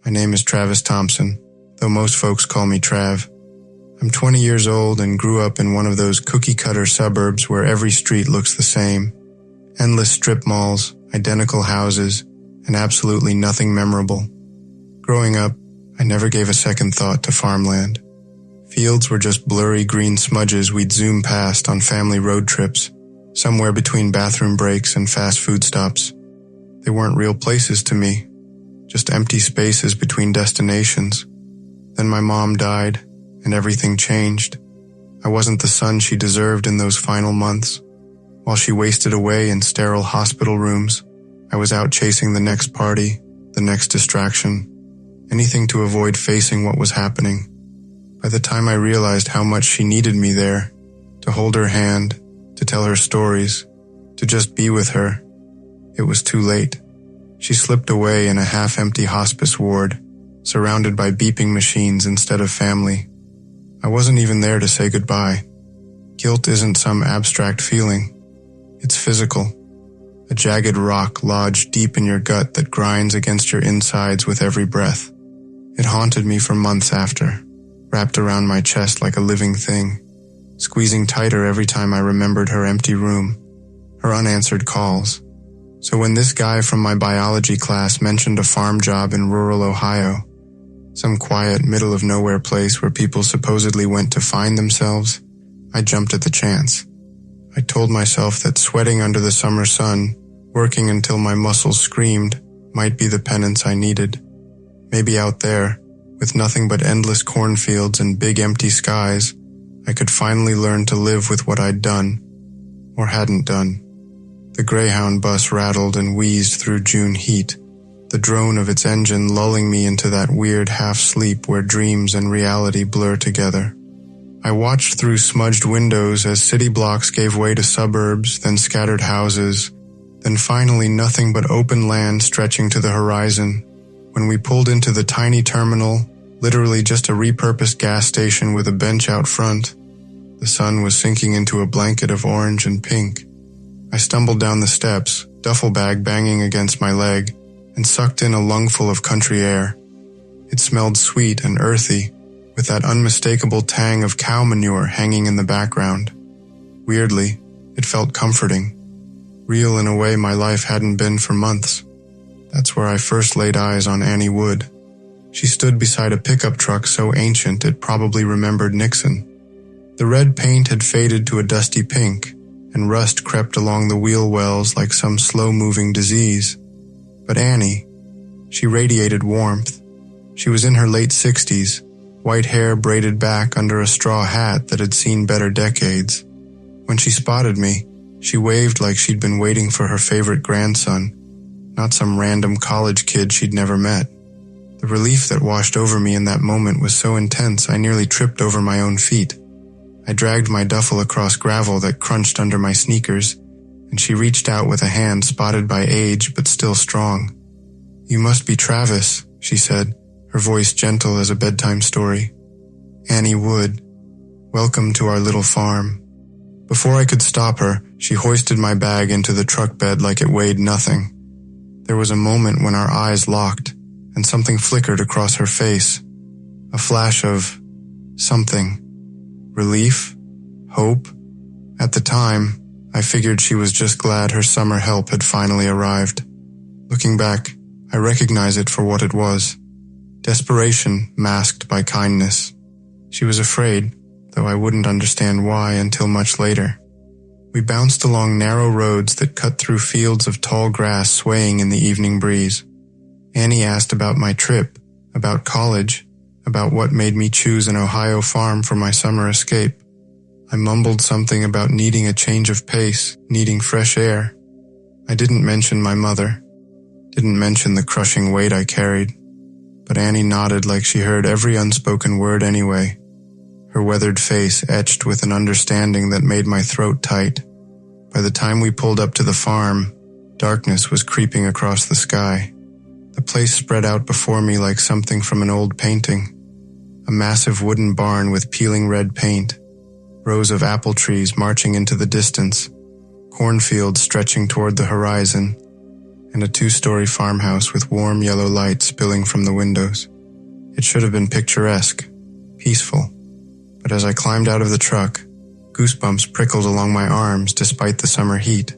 My name is Travis Thompson, though most folks call me Trav. I'm 20 years old and grew up in one of those cookie-cutter suburbs where every street looks the same. Endless strip malls, identical houses, and absolutely nothing memorable. Growing up, I never gave a second thought to farmland. Fields were just blurry green smudges we'd zoom past on family road trips, somewhere between bathroom breaks and fast food stops. They weren't real places to me, just empty spaces between destinations. Then my mom died, and everything changed. I wasn't the son she deserved in those final months. While she wasted away in sterile hospital rooms, I was out chasing the next party, the next distraction, anything to avoid facing what was happening. By the time I realized how much she needed me there, to hold her hand, to tell her stories, to just be with her, it was too late. She slipped away in a half-empty hospice ward, surrounded by beeping machines instead of family. I wasn't even there to say goodbye. Guilt isn't some abstract feeling. It's physical. A jagged rock lodged deep in your gut that grinds against your insides with every breath. It haunted me for months after, wrapped around my chest like a living thing, squeezing tighter every time I remembered her empty room, her unanswered calls. So when this guy from my biology class mentioned a farm job in rural Ohio, some quiet middle-of-nowhere place where people supposedly went to find themselves, I jumped at the chance. I told myself that sweating under the summer sun, working until my muscles screamed, might be the penance I needed. Maybe out there, with nothing but endless cornfields and big empty skies, I could finally learn to live with what I'd done, or hadn't done. The Greyhound bus rattled and wheezed through June heat, the drone of its engine lulling me into that weird half-sleep where dreams and reality blur together. I watched through smudged windows as city blocks gave way to suburbs, then scattered houses, then finally nothing but open land stretching to the horizon. When we pulled into the tiny terminal, literally just a repurposed gas station with a bench out front, the sun was sinking into a blanket of orange and pink. I stumbled down the steps, duffel bag banging against my leg, and sucked in a lungful of country air. It smelled sweet and earthy, with that unmistakable tang of cow manure hanging in the background. Weirdly, it felt comforting, real in a way my life hadn't been for months. That's where I first laid eyes on Annie Wood. She stood beside a pickup truck so ancient it probably remembered Nixon. The red paint had faded to a dusty pink, and rust crept along the wheel wells like some slow-moving disease. But Annie, she radiated warmth. She was in her late 60s, white hair braided back under a straw hat that had seen better decades. When she spotted me, she waved like she'd been waiting for her favorite grandson, not some random college kid she'd never met. The relief that washed over me in that moment was so intense I nearly tripped over my own feet. I dragged my duffel across gravel that crunched under my sneakers, and she reached out with a hand spotted by age but still strong. "You must be Travis," she said, her voice gentle as a bedtime story. "Annie Wood. Welcome to our little farm." Before I could stop her, she hoisted my bag into the truck bed like it weighed nothing. There was a moment when our eyes locked, and something flickered across her face. A flash of something. Relief? Hope? At the time, I figured she was just glad her summer help had finally arrived. Looking back, I recognize it for what it was. Desperation masked by kindness. She was afraid, though I wouldn't understand why until much later. We bounced along narrow roads that cut through fields of tall grass swaying in the evening breeze. Annie asked about my trip, about college, about what made me choose an Ohio farm for my summer escape. I mumbled something about needing a change of pace, needing fresh air. I didn't mention my mother, didn't mention the crushing weight I carried, but Annie nodded like she heard every unspoken word anyway, her weathered face etched with an understanding that made my throat tight. By the time we pulled up to the farm, darkness was creeping across the sky. The place spread out before me like something from an old painting. A massive wooden barn with peeling red paint, rows of apple trees marching into the distance, cornfields stretching toward the horizon, and a 2-story farmhouse with warm yellow light spilling from the windows. It should have been picturesque, peaceful, but as I climbed out of the truck, goosebumps prickled along my arms despite the summer heat.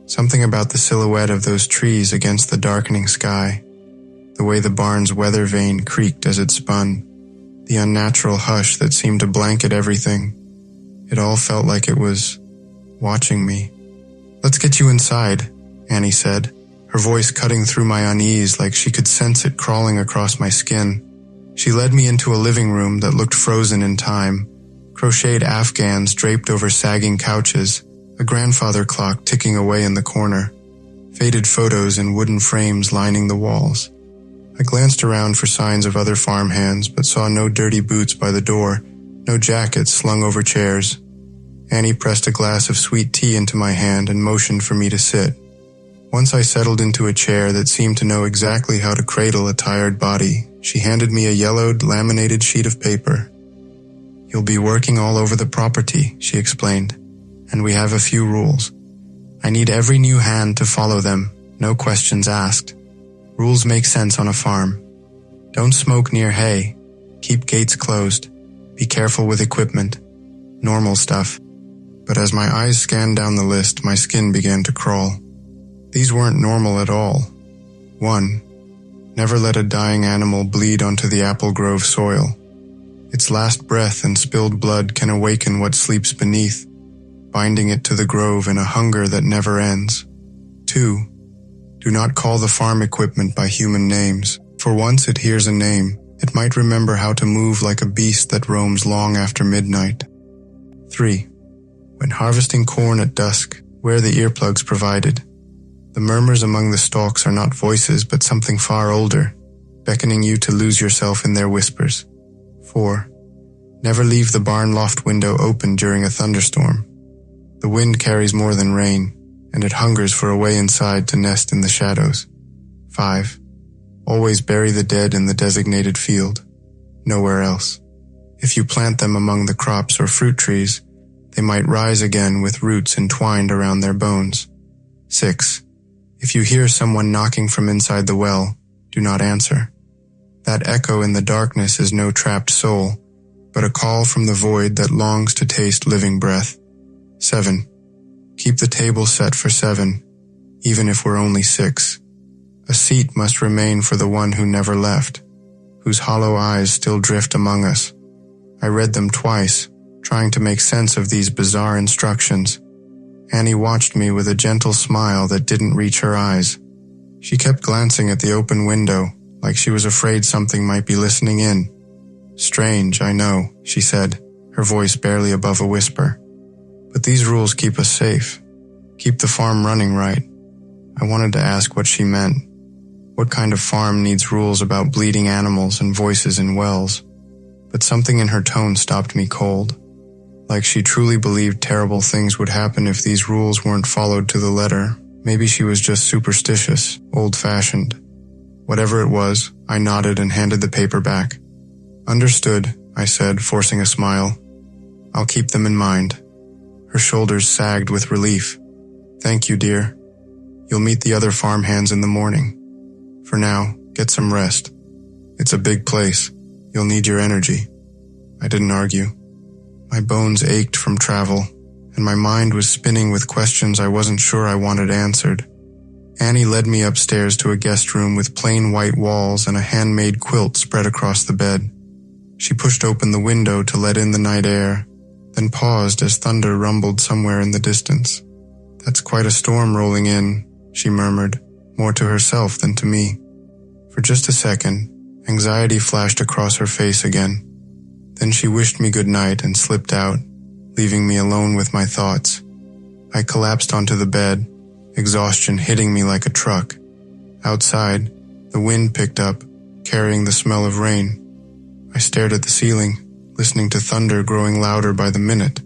Something about the silhouette of those trees against the darkening sky, the way the barn's weather vane creaked as it spun, the unnatural hush that seemed to blanket everything. It all felt like it was watching me. "Let's get you inside," Annie said, her voice cutting through my unease like she could sense it crawling across my skin. She led me into a living room that looked frozen in time, crocheted Afghans draped over sagging couches, a grandfather clock ticking away in the corner, faded photos in wooden frames lining the walls. I glanced around for signs of other farmhands, but saw no dirty boots by the door, no jackets slung over chairs. Annie pressed a glass of sweet tea into my hand and motioned for me to sit. Once I settled into a chair that seemed to know exactly how to cradle a tired body, she handed me a yellowed, laminated sheet of paper. "You'll be working all over the property," she explained, "and we have a few rules. I need every new hand to follow them, no questions asked. Rules make sense on a farm. Don't smoke near hay. Keep gates closed. Be careful with equipment. Normal stuff." But as my eyes scanned down the list, my skin began to crawl. These weren't normal at all. 1. Never let a dying animal bleed onto the apple grove soil. Its last breath and spilled blood can awaken what sleeps beneath, binding it to the grove in a hunger that never ends. 2. Do not call the farm equipment by human names, for once it hears a name, it might remember how to move like a beast that roams long after midnight. 3. When harvesting corn at dusk, wear the earplugs provided. The murmurs among the stalks are not voices but something far older, beckoning you to lose yourself in their whispers. 4. Never leave the barn loft window open during a thunderstorm. The wind carries more than rain, and it hungers for a way inside to nest in the shadows. 5. Always bury the dead in the designated field, nowhere else. If you plant them among the crops or fruit trees, they might rise again with roots entwined around their bones. 6. If you hear someone knocking from inside the well, do not answer. That echo in the darkness is no trapped soul, but a call from the void that longs to taste living breath. 7. Keep the table set for 7, even if we're only 6. A seat must remain for the one who never left, whose hollow eyes still drift among us. I read them twice, trying to make sense of these bizarre instructions. Annie watched me with a gentle smile that didn't reach her eyes. She kept glancing at the open window, like she was afraid something might be listening in. "Strange, I know," she said, her voice barely above a whisper. "But these rules keep us safe, keep the farm running right." I wanted to ask what she meant. What kind of farm needs rules about bleeding animals and voices in wells? But something in her tone stopped me cold. Like she truly believed terrible things would happen if these rules weren't followed to the letter. Maybe she was just superstitious, old-fashioned. Whatever it was, I nodded and handed the paper back. "Understood," I said, forcing a smile. "I'll keep them in mind." Her shoulders sagged with relief. "Thank you, dear. You'll meet the other farmhands in the morning. For now, get some rest. It's a big place. You'll need your energy." I didn't argue. My bones ached from travel, and my mind was spinning with questions I wasn't sure I wanted answered. Annie led me upstairs to a guest room with plain white walls and a handmade quilt spread across the bed. She pushed open the window to let in the night air, then paused as thunder rumbled somewhere in the distance. "That's quite a storm rolling in," she murmured, more to herself than to me. For just a second, anxiety flashed across her face again. Then she wished me good night and slipped out, leaving me alone with my thoughts. I collapsed onto the bed, exhaustion hitting me like a truck. Outside, the wind picked up, carrying the smell of rain. I stared at the ceiling, listening to thunder growing louder by the minute.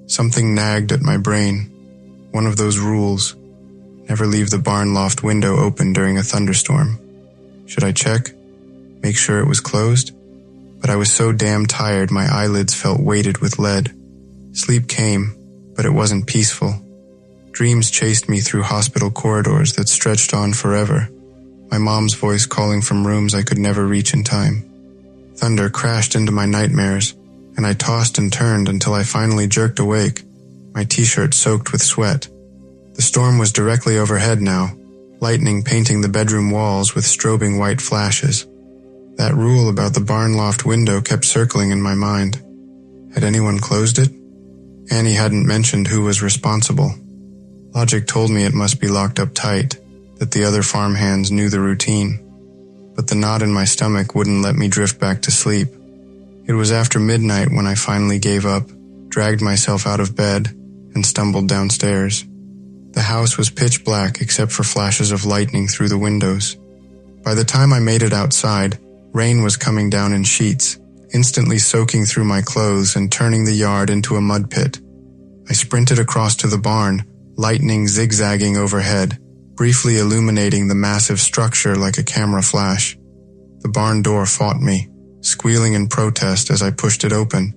Something nagged at my brain. One of those rules. Never leave the barn loft window open during a thunderstorm. Should I check? Make sure it was closed? But I was so damn tired my eyelids felt weighted with lead. Sleep came, but it wasn't peaceful. Dreams chased me through hospital corridors that stretched on forever, my mom's voice calling from rooms I could never reach in time. Thunder crashed into my nightmares, and I tossed and turned until I finally jerked awake, my t-shirt soaked with sweat. The storm was directly overhead now, lightning painting the bedroom walls with strobing white flashes. That rule about the barn loft window kept circling in my mind. Had anyone closed it? Annie hadn't mentioned who was responsible. Logic told me it must be locked up tight, that the other farmhands knew the routine. But the knot in my stomach wouldn't let me drift back to sleep. It was after midnight when I finally gave up, dragged myself out of bed, and stumbled downstairs. The house was pitch black except for flashes of lightning through the windows. By the time I made it outside, rain was coming down in sheets, instantly soaking through my clothes and turning the yard into a mud pit. I sprinted across to the barn, lightning zigzagging overhead, briefly illuminating the massive structure like a camera flash. The barn door fought me, squealing in protest as I pushed it open.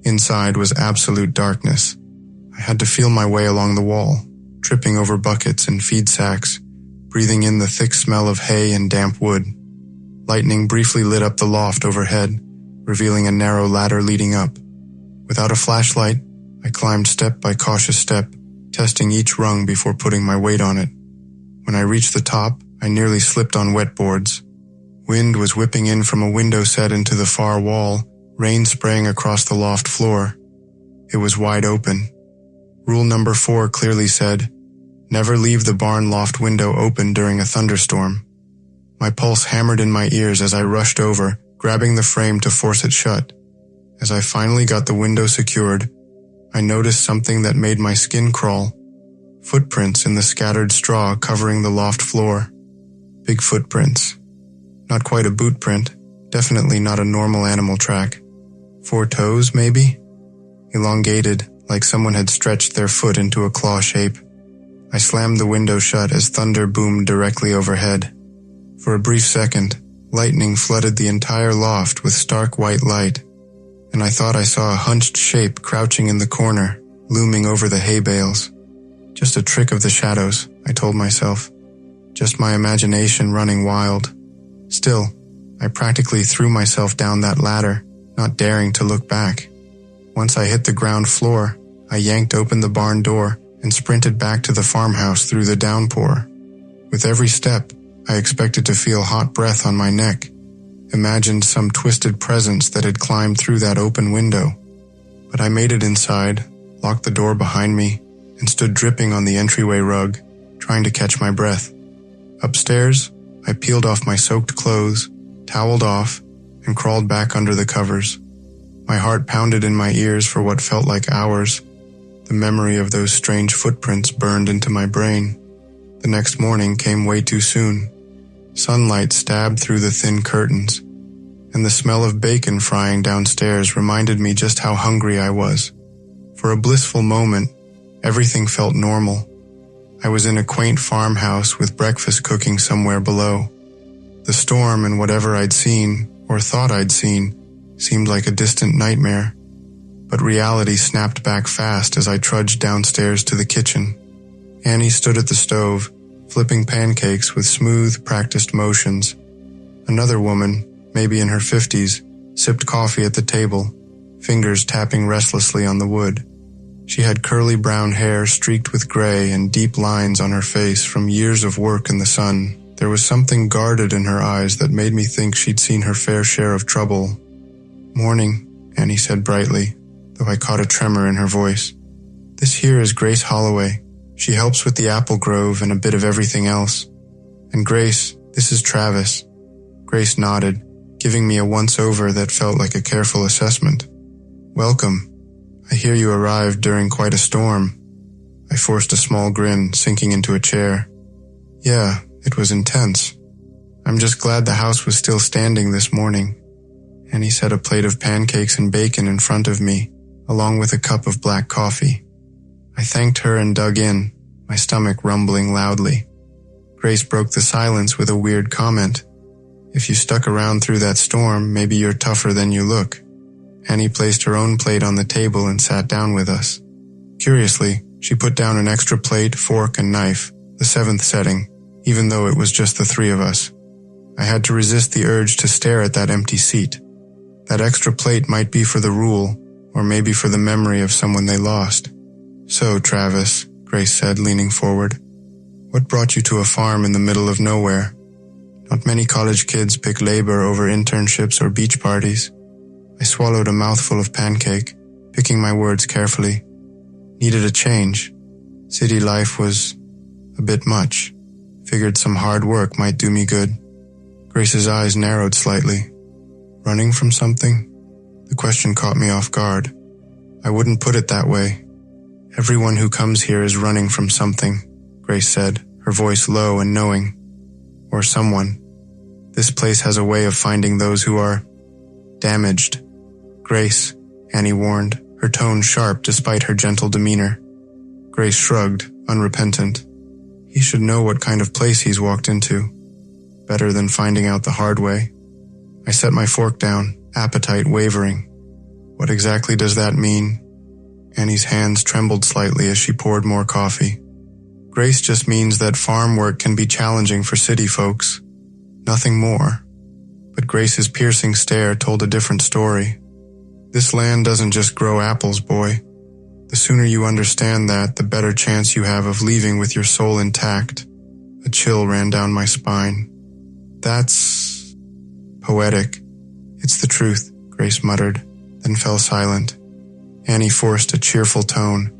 Inside was absolute darkness. I had to feel my way along the wall, tripping over buckets and feed sacks, breathing in the thick smell of hay and damp wood. Lightning briefly lit up the loft overhead, revealing a narrow ladder leading up. Without a flashlight, I climbed step by cautious step, testing each rung before putting my weight on it. When I reached the top, I nearly slipped on wet boards. Wind was whipping in from a window set into the far wall, rain spraying across the loft floor. It was wide open. Rule number 4 clearly said, never leave the barn loft window open during a thunderstorm. My pulse hammered in my ears as I rushed over, grabbing the frame to force it shut. As I finally got the window secured, I noticed something that made my skin crawl. Footprints in the scattered straw covering the loft floor. Big footprints. Not quite a boot print, definitely not a normal animal track. 4 toes, maybe? Elongated, like someone had stretched their foot into a claw shape. I slammed the window shut as thunder boomed directly overhead. For a brief second, lightning flooded the entire loft with stark white light, and I thought I saw a hunched shape crouching in the corner, looming over the hay bales. Just a trick of the shadows, I told myself. Just my imagination running wild. Still, I practically threw myself down that ladder, not daring to look back. Once I hit the ground floor, I yanked open the barn door and sprinted back to the farmhouse through the downpour. With every step, I expected to feel hot breath on my neck, imagined some twisted presence that had climbed through that open window. But I made it inside, locked the door behind me, and stood dripping on the entryway rug, trying to catch my breath. Upstairs, I peeled off my soaked clothes, toweled off, and crawled back under the covers. My heart pounded in my ears for what felt like hours. The memory of those strange footprints burned into my brain. The next morning came way too soon. Sunlight stabbed through the thin curtains, and the smell of bacon frying downstairs reminded me just how hungry I was. For a blissful moment, everything felt normal. I was in a quaint farmhouse with breakfast cooking somewhere below. The storm and whatever I'd seen, or thought I'd seen, seemed like a distant nightmare. But reality snapped back fast as I trudged downstairs to the kitchen. Annie stood at the stove, flipping pancakes with smooth, practiced motions. Another woman, maybe in her 50s, sipped coffee at the table, fingers tapping restlessly on the wood. She had curly brown hair streaked with gray and deep lines on her face from years of work in the sun. There was something guarded in her eyes that made me think she'd seen her fair share of trouble. "Morning," Annie said brightly, though I caught a tremor in her voice. "This here is Grace Holloway. She helps with the apple grove and a bit of everything else. And Grace, this is Travis." Grace nodded, giving me a once-over that felt like a careful assessment. "Welcome. I hear you arrived during quite a storm." I forced a small grin, sinking into a chair. "Yeah, it was intense. I'm just glad the house was still standing this morning." Annie set a plate of pancakes and bacon in front of me, along with a cup of black coffee. I thanked her and dug in, my stomach rumbling loudly. Grace broke the silence with a weird comment. "If you stuck around through that storm, maybe you're tougher than you look." Annie placed her own plate on the table and sat down with us. Curiously, She put down an extra plate, fork, and knife, the 7th setting, even though it was just the 3 of us. I had to resist the urge to stare at that empty seat. That extra plate might be for the rule, or maybe for the memory of someone they lost. "So, Travis," Grace said, leaning forward, "what brought you to a farm in the middle of nowhere? Not many college kids pick labor over internships or beach parties." I swallowed a mouthful of pancake, picking my words carefully. Needed a change. City life was a bit much. Figured some hard work might do me good. Grace's eyes narrowed slightly. Running from something? The question caught me off guard. I wouldn't put it that way. Everyone who comes here is running from something, Grace said, her voice low and knowing. Or someone. This place has a way of finding those who are damaged. "Grace," Annie warned, her tone sharp despite her gentle demeanor. Grace shrugged, unrepentant. He should know what kind of place he's walked into. Better than finding out the hard way. I set my fork down, appetite wavering. What exactly does that mean? Annie's hands trembled slightly as she poured more coffee. Grace just means that farm work can be challenging for city folks. Nothing more. But Grace's piercing stare told a different story. This land doesn't just grow apples, boy. The sooner you understand that, the better chance you have of leaving with your soul intact. A chill ran down my spine. That's poetic. It's the truth, Grace muttered, then fell silent. Annie forced a cheerful tone.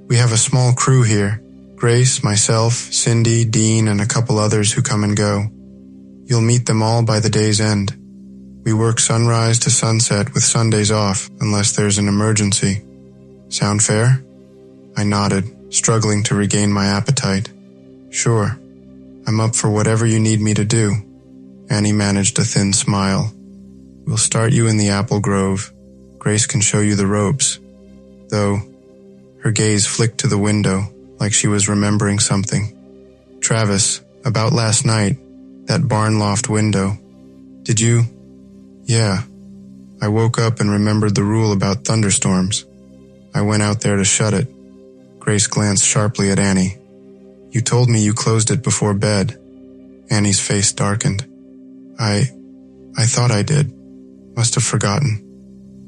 We have a small crew here. Grace, myself, Cindy, Dean, and a couple others who come and go. You'll meet them all by the day's end. We work sunrise to sunset with Sundays off, unless there's an emergency. Sound fair? I nodded, struggling to regain my appetite. Sure. I'm up for whatever you need me to do. Annie managed a thin smile. We'll start you in the apple grove. Grace can show you the ropes. Though, her gaze flicked to the window, like she was remembering something. Travis, about last night, that barn loft window. Did you? Yeah. I woke up and remembered the rule about thunderstorms. I went out there to shut it. Grace glanced sharply at Annie. You told me you closed it before bed. Annie's face darkened. I thought I did. Must have forgotten.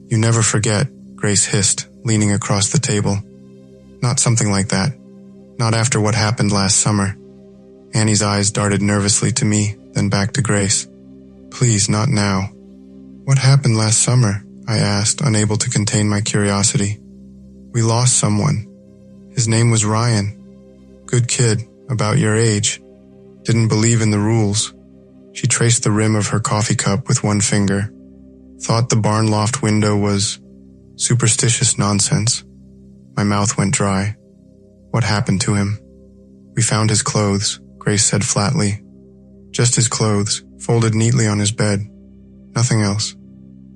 You never forget, Grace hissed, leaning across the table. Not something like that. Not after what happened last summer. Annie's eyes darted nervously to me, then back to Grace. Please, not now. What happened last summer? I asked, unable to contain my curiosity. We lost someone. His name was Ryan. Good kid, about your age. Didn't believe in the rules. She traced the rim of her coffee cup with one finger. Thought the barn loft window was superstitious nonsense. My mouth went dry. What happened to him? We found his clothes, Grace said flatly. Just his clothes, folded neatly on his bed. Nothing else.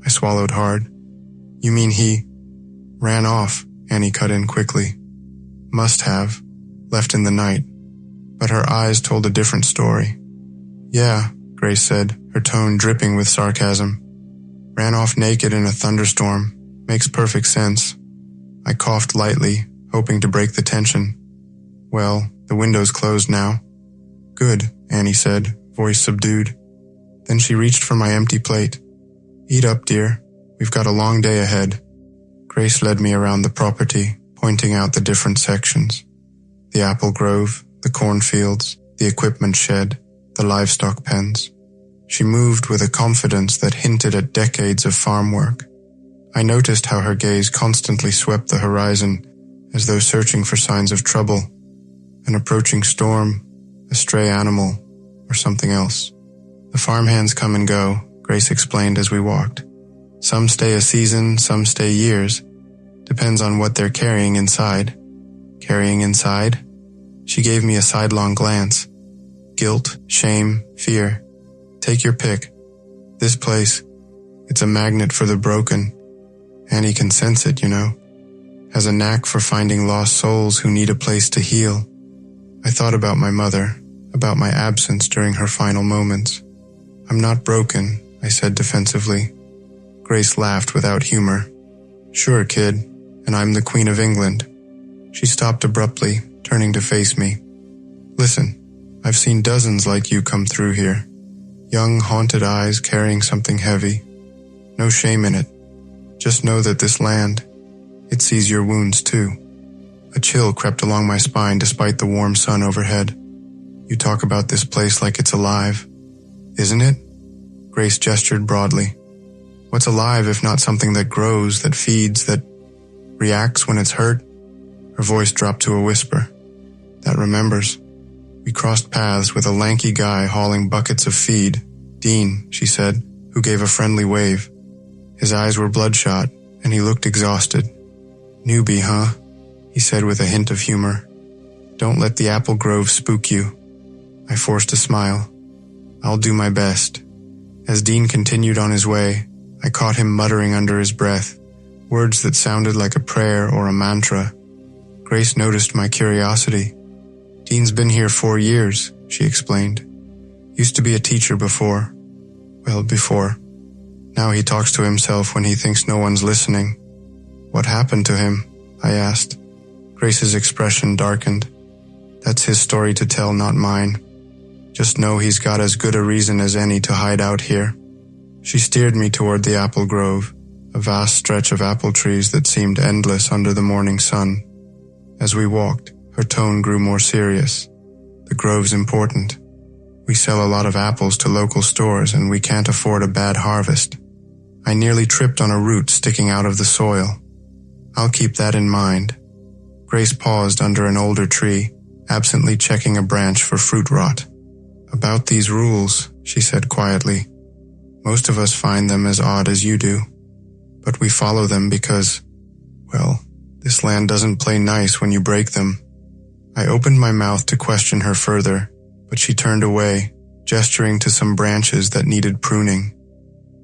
I swallowed hard. You mean he ran off? Annie cut in quickly. Must have. Left in the night. But her eyes told a different story. Yeah, Grace said, her tone dripping with sarcasm. Ran off naked in a thunderstorm. Makes perfect sense. I coughed lightly, hoping to break the tension. Well, the window's closed now. Good, Annie said, voice subdued. Then she reached for my empty plate. Eat up, dear. We've got a long day ahead. Grace led me around the property, pointing out the different sections. The apple grove, the cornfields, the equipment shed, the livestock pens. She moved with a confidence that hinted at decades of farm work. I noticed how her gaze constantly swept the horizon, as though searching for signs of trouble, an approaching storm, a stray animal, or something else. The farmhands come and go, Grace explained as we walked. Some stay a season, some stay years. Depends on what they're carrying inside. Carrying inside? She gave me a sidelong glance. Guilt, shame, fear. Take your pick. This place, it's a magnet for the broken. Annie can sense it, you know. Has a knack for finding lost souls who need a place to heal. I thought about my mother, about my absence during her final moments. I'm not broken, I said defensively. Grace laughed without humor. Sure, kid, and I'm the Queen of England. She stopped abruptly, turning to face me. Listen, I've seen dozens like you come through here. Young, haunted eyes carrying something heavy. No shame in it. Just know that this land, it sees your wounds too. A chill crept along my spine despite the warm sun overhead. You talk about this place like it's alive. Isn't it? Grace gestured broadly. What's alive if not something that grows, that feeds, that reacts when it's hurt? Her voice dropped to a whisper. That remembers. We crossed paths with a lanky guy hauling buckets of feed. Dean, she said, who gave a friendly wave. His eyes were bloodshot, and he looked exhausted. Newbie, huh? He said with a hint of humor. Don't let the apple grove spook you. I forced a smile. I'll do my best. As Dean continued on his way, I caught him muttering under his breath, words that sounded like a prayer or a mantra. Grace noticed my curiosity. Dean's been here 4 years, she explained. Used to be a teacher before. Well, before. Now he talks to himself when he thinks no one's listening. What happened to him? I asked. Grace's expression darkened. That's his story to tell, not mine. Just know he's got as good a reason as any to hide out here. She steered me toward the apple grove, a vast stretch of apple trees that seemed endless under the morning sun. As we walked, her tone grew more serious. The grove's important. We sell a lot of apples to local stores and we can't afford a bad harvest. I nearly tripped on a root sticking out of the soil. I'll keep that in mind. Grace paused under an older tree, absently checking a branch for fruit rot. About these rules, she said quietly. Most of us find them as odd as you do. But we follow them because, well, this land doesn't play nice when you break them. I opened my mouth to question her further, but she turned away, gesturing to some branches that needed pruning.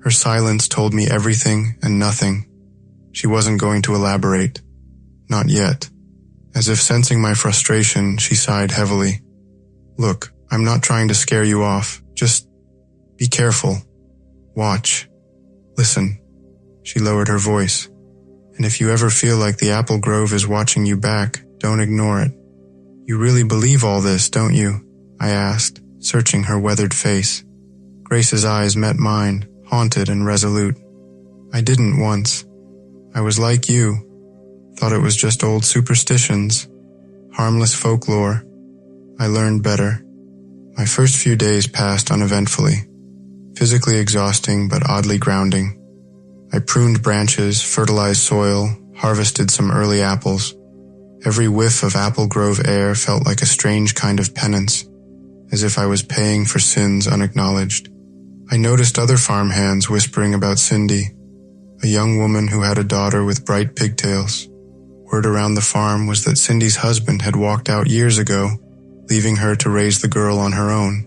Her silence told me everything and nothing. She wasn't going to elaborate. Not yet. As if sensing my frustration, she sighed heavily. Look, I'm not trying to scare you off. Just be careful. Watch. Listen. She lowered her voice. And if you ever feel like the apple grove is watching you back, don't ignore it. You really believe all this, don't you? I asked, searching her weathered face. Grace's eyes met mine, haunted and resolute. I didn't once. I was like you. Thought it was just old superstitions. Harmless folklore. I learned better. My first few days passed uneventfully. Physically exhausting but oddly grounding. I pruned branches, fertilized soil, harvested some early apples. Every whiff of apple grove air felt like a strange kind of penance, as if I was paying for sins unacknowledged. I noticed other farmhands whispering about Cindy, a young woman who had a daughter with bright pigtails. Word around the farm was that Cindy's husband had walked out years ago, leaving her to raise the girl on her own.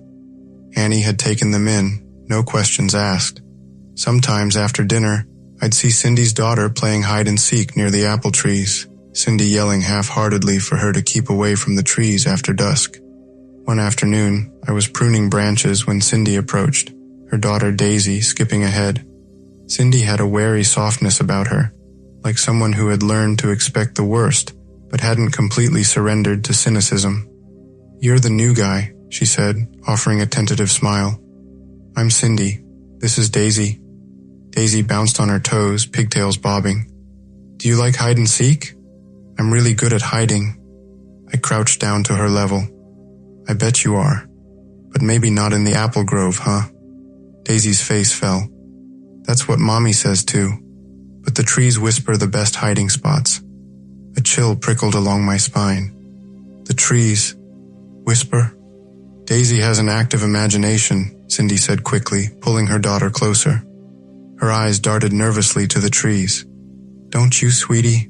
Annie had taken them in, no questions asked. Sometimes after dinner, I'd see Cindy's daughter playing hide and seek near the apple trees, Cindy yelling half-heartedly for her to keep away from the trees after dusk. One afternoon, I was pruning branches when Cindy approached, her daughter Daisy skipping ahead. Cindy had a wary softness about her, like someone who had learned to expect the worst, but hadn't completely surrendered to cynicism. You're the new guy, she said, offering a tentative smile. I'm Cindy. This is Daisy. Daisy bounced on her toes, pigtails bobbing. Do you like hide and seek? I'm really good at hiding. I crouched down to her level. I bet you are. But maybe not in the apple grove, huh? Daisy's face fell. That's what Mommy says too. But the trees whisper the best hiding spots. A chill prickled along my spine. The trees whisper? Daisy has an active imagination, Cindy said quickly, pulling her daughter closer. Her eyes darted nervously to the trees. Don't you, sweetie?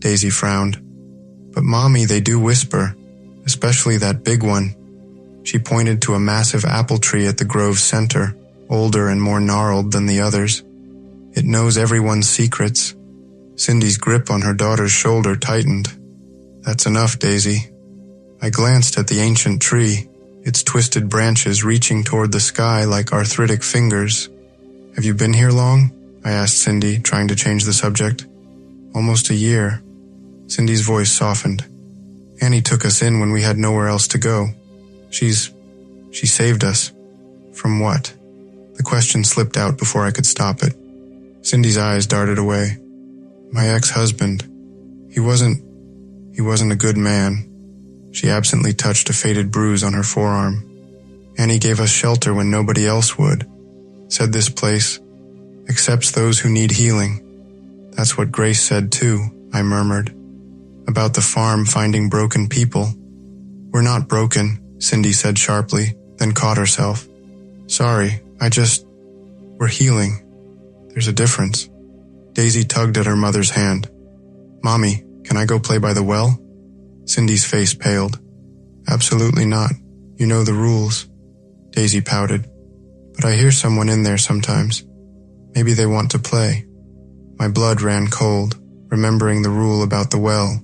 Daisy frowned. But Mommy, they do whisper, especially that big one. She pointed to a massive apple tree at the grove's center, older and more gnarled than the others. It knows everyone's secrets. Cindy's grip on her daughter's shoulder tightened. That's enough, Daisy. I glanced at the ancient tree, its twisted branches reaching toward the sky like arthritic fingers. Have you been here long? I asked Cindy, trying to change the subject. Almost a year. Cindy's voice softened. Annie took us in when we had nowhere else to go. She saved us. From what? The question slipped out before I could stop it. Cindy's eyes darted away. My ex-husband. He wasn't a good man. She absently touched a faded bruise on her forearm. Annie gave us shelter when nobody else would. Said this place accepts those who need healing. That's what Grace said too, I murmured. About the farm finding broken people. We're not broken, Cindy said sharply, then caught herself. Sorry, we're healing. There's a difference. Daisy tugged at her mother's hand. Mommy, can I go play by the well? Cindy's face paled. Absolutely not. You know the rules. Daisy pouted. But I hear someone in there sometimes. Maybe they want to play. My blood ran cold, remembering the rule about the well.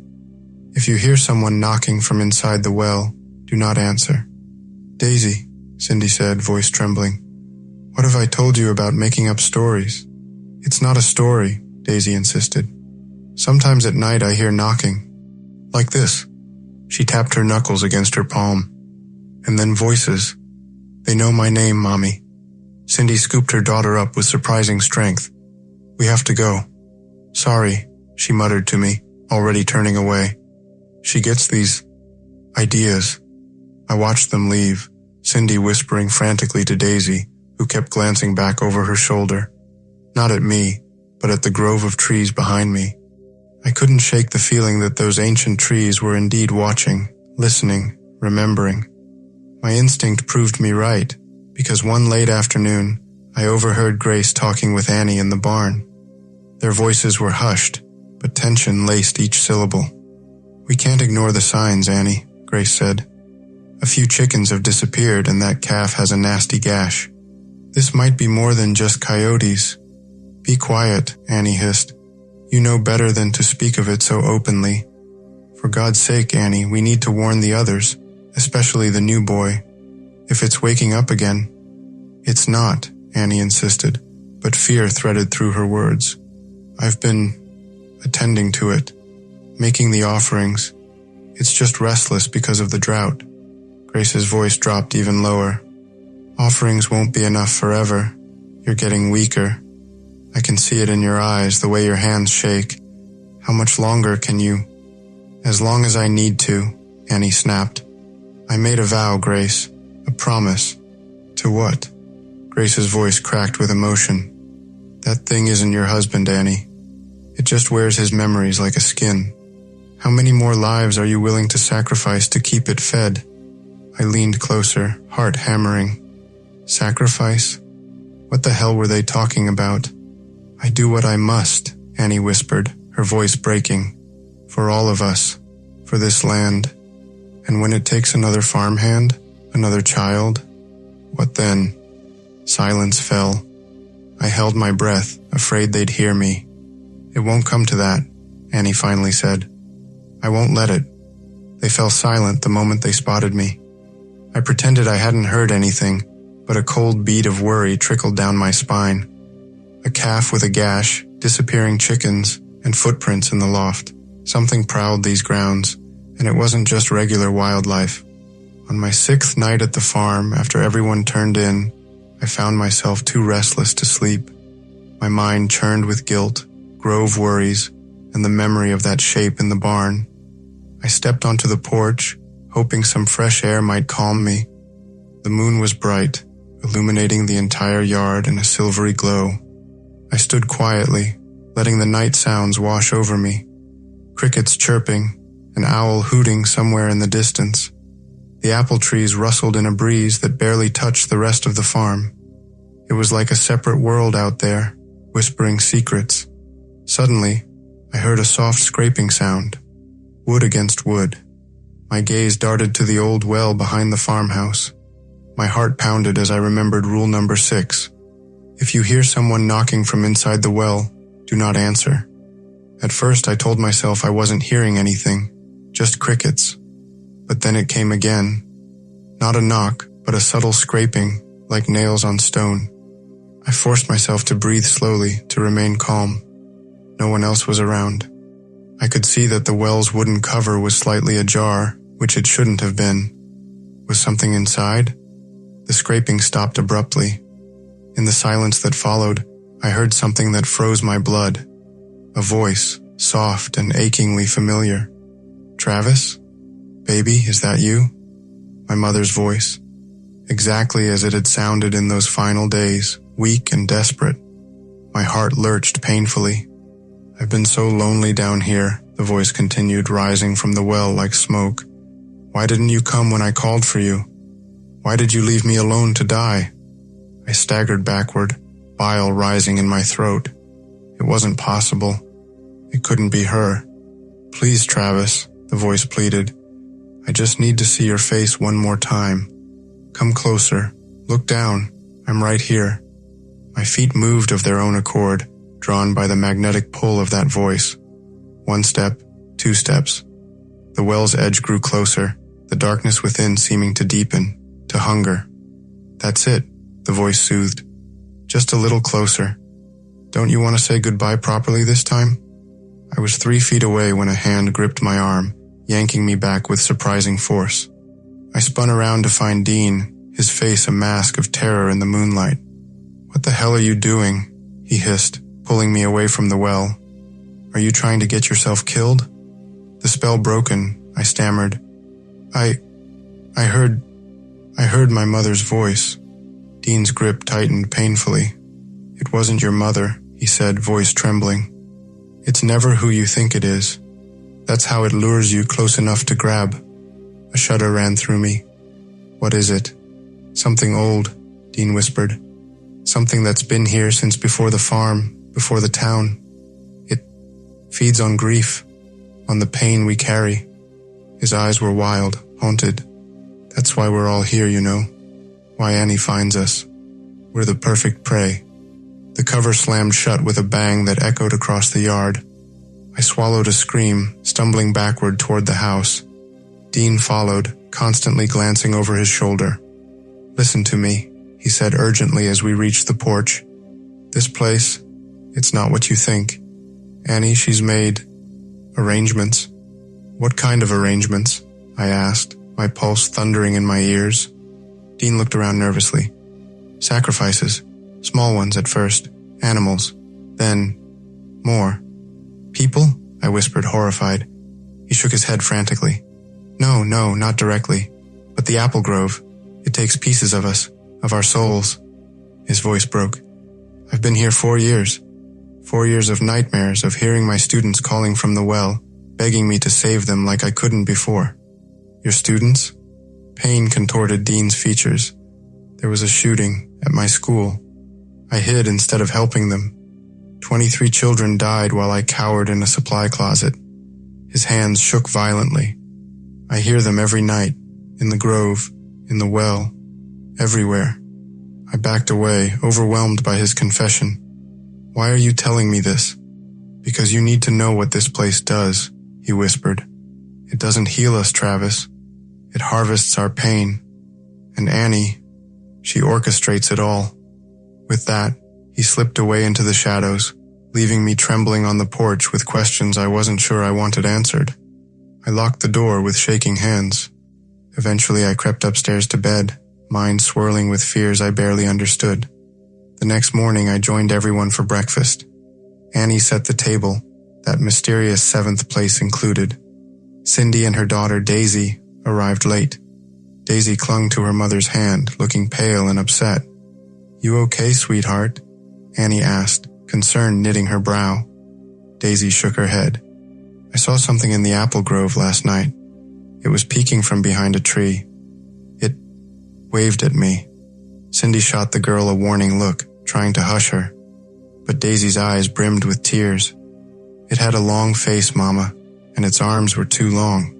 If you hear someone knocking from inside the well, do not answer. Daisy, Cindy said, voice trembling. What have I told you about making up stories? It's not a story, Daisy insisted. Sometimes at night I hear knocking. Like this. She tapped her knuckles against her palm. And then voices. They know my name, Mommy. Cindy scooped her daughter up with surprising strength. We have to go. Sorry, she muttered to me, already turning away. She gets these ideas. I watched them leave, Cindy whispering frantically to Daisy, who kept glancing back over her shoulder. Not at me, but at the grove of trees behind me. I couldn't shake the feeling that those ancient trees were indeed watching, listening, remembering. My instinct proved me right, because one late afternoon, I overheard Grace talking with Annie in the barn. Their voices were hushed, but tension laced each syllable. We can't ignore the signs, Annie, Grace said. A few chickens have disappeared and that calf has a nasty gash. This might be more than just coyotes. Be quiet, Annie hissed. You know better than to speak of it so openly. For God's sake, Annie, we need to warn the others, especially the new boy. If it's waking up again. It's not, Annie insisted, but fear threaded through her words. I've been attending to it, making the offerings. It's just restless because of the drought. Grace's voice dropped even lower. Offerings won't be enough forever. You're getting weaker. I can see it in your eyes, the way your hands shake. How much longer can you? As long as I need to, Annie snapped. I made a vow, Grace. A promise. To what? Grace's voice cracked with emotion. That thing isn't your husband, Annie. It just wears his memories like a skin. How many more lives are you willing to sacrifice to keep it fed? I leaned closer, heart hammering. Sacrifice? What the hell were they talking about? I do what I must, Annie whispered, her voice breaking. For all of us. For this land. And when it takes another farmhand, another child, what then? Silence fell. I held my breath, afraid they'd hear me. It won't come to that, Annie finally said. I won't let it. They fell silent the moment they spotted me. I pretended I hadn't heard anything, but a cold bead of worry trickled down my spine. A calf with a gash, disappearing chickens, and footprints in the loft. Something prowled these grounds, and it wasn't just regular wildlife. On my 6th night at the farm, after everyone turned in, I found myself too restless to sleep. My mind churned with guilt, grove worries, and the memory of that shape in the barn. I stepped onto the porch, hoping some fresh air might calm me. The moon was bright, illuminating the entire yard in a silvery glow. I stood quietly, letting the night sounds wash over me. Crickets chirping, an owl hooting somewhere in the distance. The apple trees rustled in a breeze that barely touched the rest of the farm. It was like a separate world out there, whispering secrets. Suddenly, I heard a soft scraping sound. Wood against wood. My gaze darted to the old well behind the farmhouse. My heart pounded as I remembered rule number 6. If you hear someone knocking from inside the well, do not answer. At first I told myself I wasn't hearing anything, just crickets. But then it came again. Not a knock, but a subtle scraping, like nails on stone. I forced myself to breathe slowly, to remain calm. No one else was around. I could see that the well's wooden cover was slightly ajar, which it shouldn't have been. Was something inside? The scraping stopped abruptly. In the silence that followed, I heard something that froze my blood. A voice, soft and achingly familiar. "Travis? Baby, is that you?" My mother's voice. Exactly as it had sounded in those final days, weak and desperate. My heart lurched painfully. "I've been so lonely down here," the voice continued, rising from the well like smoke. "Why didn't you come when I called for you? Why did you leave me alone to die?" I staggered backward, bile rising in my throat. It wasn't possible. It couldn't be her. "Please, Travis," the voice pleaded. "I just need to see your face one more time. Come closer. Look down. I'm right here." My feet moved of their own accord, drawn by the magnetic pull of that voice. 1 step, 2 steps. The well's edge grew closer, the darkness within seeming to deepen, to hunger. "That's it," the voice soothed. "Just a little closer. Don't you want to say goodbye properly this time?" I was 3 feet away when a hand gripped my arm, yanking me back with surprising force. I spun around to find Dean, his face a mask of terror in the moonlight. "What the hell are you doing?" he hissed, pulling me away from the well. "Are you trying to get yourself killed?" The spell broken, I stammered. I heard my mother's voice." Dean's grip tightened painfully. "It wasn't your mother," he said, voice trembling. "It's never who you think it is. That's how it lures you close enough to grab." A shudder ran through me. "What is it?" "Something old," Dean whispered. "Something that's been here since before the farm, before the town. It feeds on grief, on the pain we carry." His eyes were wild, haunted. "That's why we're all here, you know. Why Annie finds us. We're the perfect prey." The cover slammed shut with a bang that echoed across the yard. I swallowed a scream, stumbling backward toward the house. Dean followed, constantly glancing over his shoulder. "Listen to me," he said urgently as we reached the porch. "This place, it's not what you think. Annie, she's made arrangements." "What kind of arrangements?" I asked, my pulse thundering in my ears. Dean looked around nervously. "Sacrifices. Small ones at first. Animals. Then more." "People?" I whispered, horrified. He shook his head frantically. No, not directly. But the apple grove. It takes pieces of us, of our souls." His voice broke. "I've been here 4 years. 4 years of nightmares, of hearing my students calling from the well, begging me to save them like I couldn't before." "Your students?" Pain contorted Dean's features. "There was a shooting at my school. I hid instead of helping them. 23 children died while I cowered in a supply closet." His hands shook violently. "I hear them every night, in the grove, in the well, everywhere." I backed away, overwhelmed by his confession. "Why are you telling me this?" "Because you need to know what this place does," he whispered. "It doesn't heal us, Travis. It harvests our pain. And Annie, she orchestrates it all." With that, he slipped away into the shadows, leaving me trembling on the porch with questions I wasn't sure I wanted answered. I locked the door with shaking hands. Eventually I crept upstairs to bed, mind swirling with fears I barely understood. The next morning I joined everyone for breakfast. Annie set the table, that mysterious 7th place included. Cindy and her daughter Daisy arrived late. Daisy clung to her mother's hand, looking pale and upset. "You okay, sweetheart?" Annie asked, concern knitting her brow. Daisy shook her head. "I saw something in the apple grove last night. It was peeking from behind a tree. It waved at me." Cindy shot the girl a warning look, trying to hush her. But Daisy's eyes brimmed with tears. "It had a long face, Mama, and its arms were too long."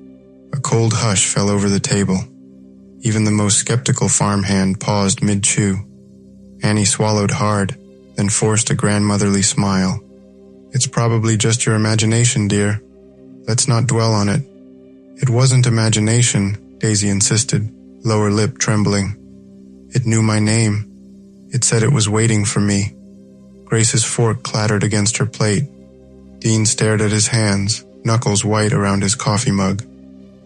A cold hush fell over the table. Even the most skeptical farmhand paused mid-chew. Annie swallowed hard, then forced a grandmotherly smile. "It's probably just your imagination, dear. Let's not dwell on it." "It wasn't imagination," Daisy insisted, lower lip trembling. "It knew my name. It said it was waiting for me." Grace's fork clattered against her plate. Dean stared at his hands, knuckles white around his coffee mug.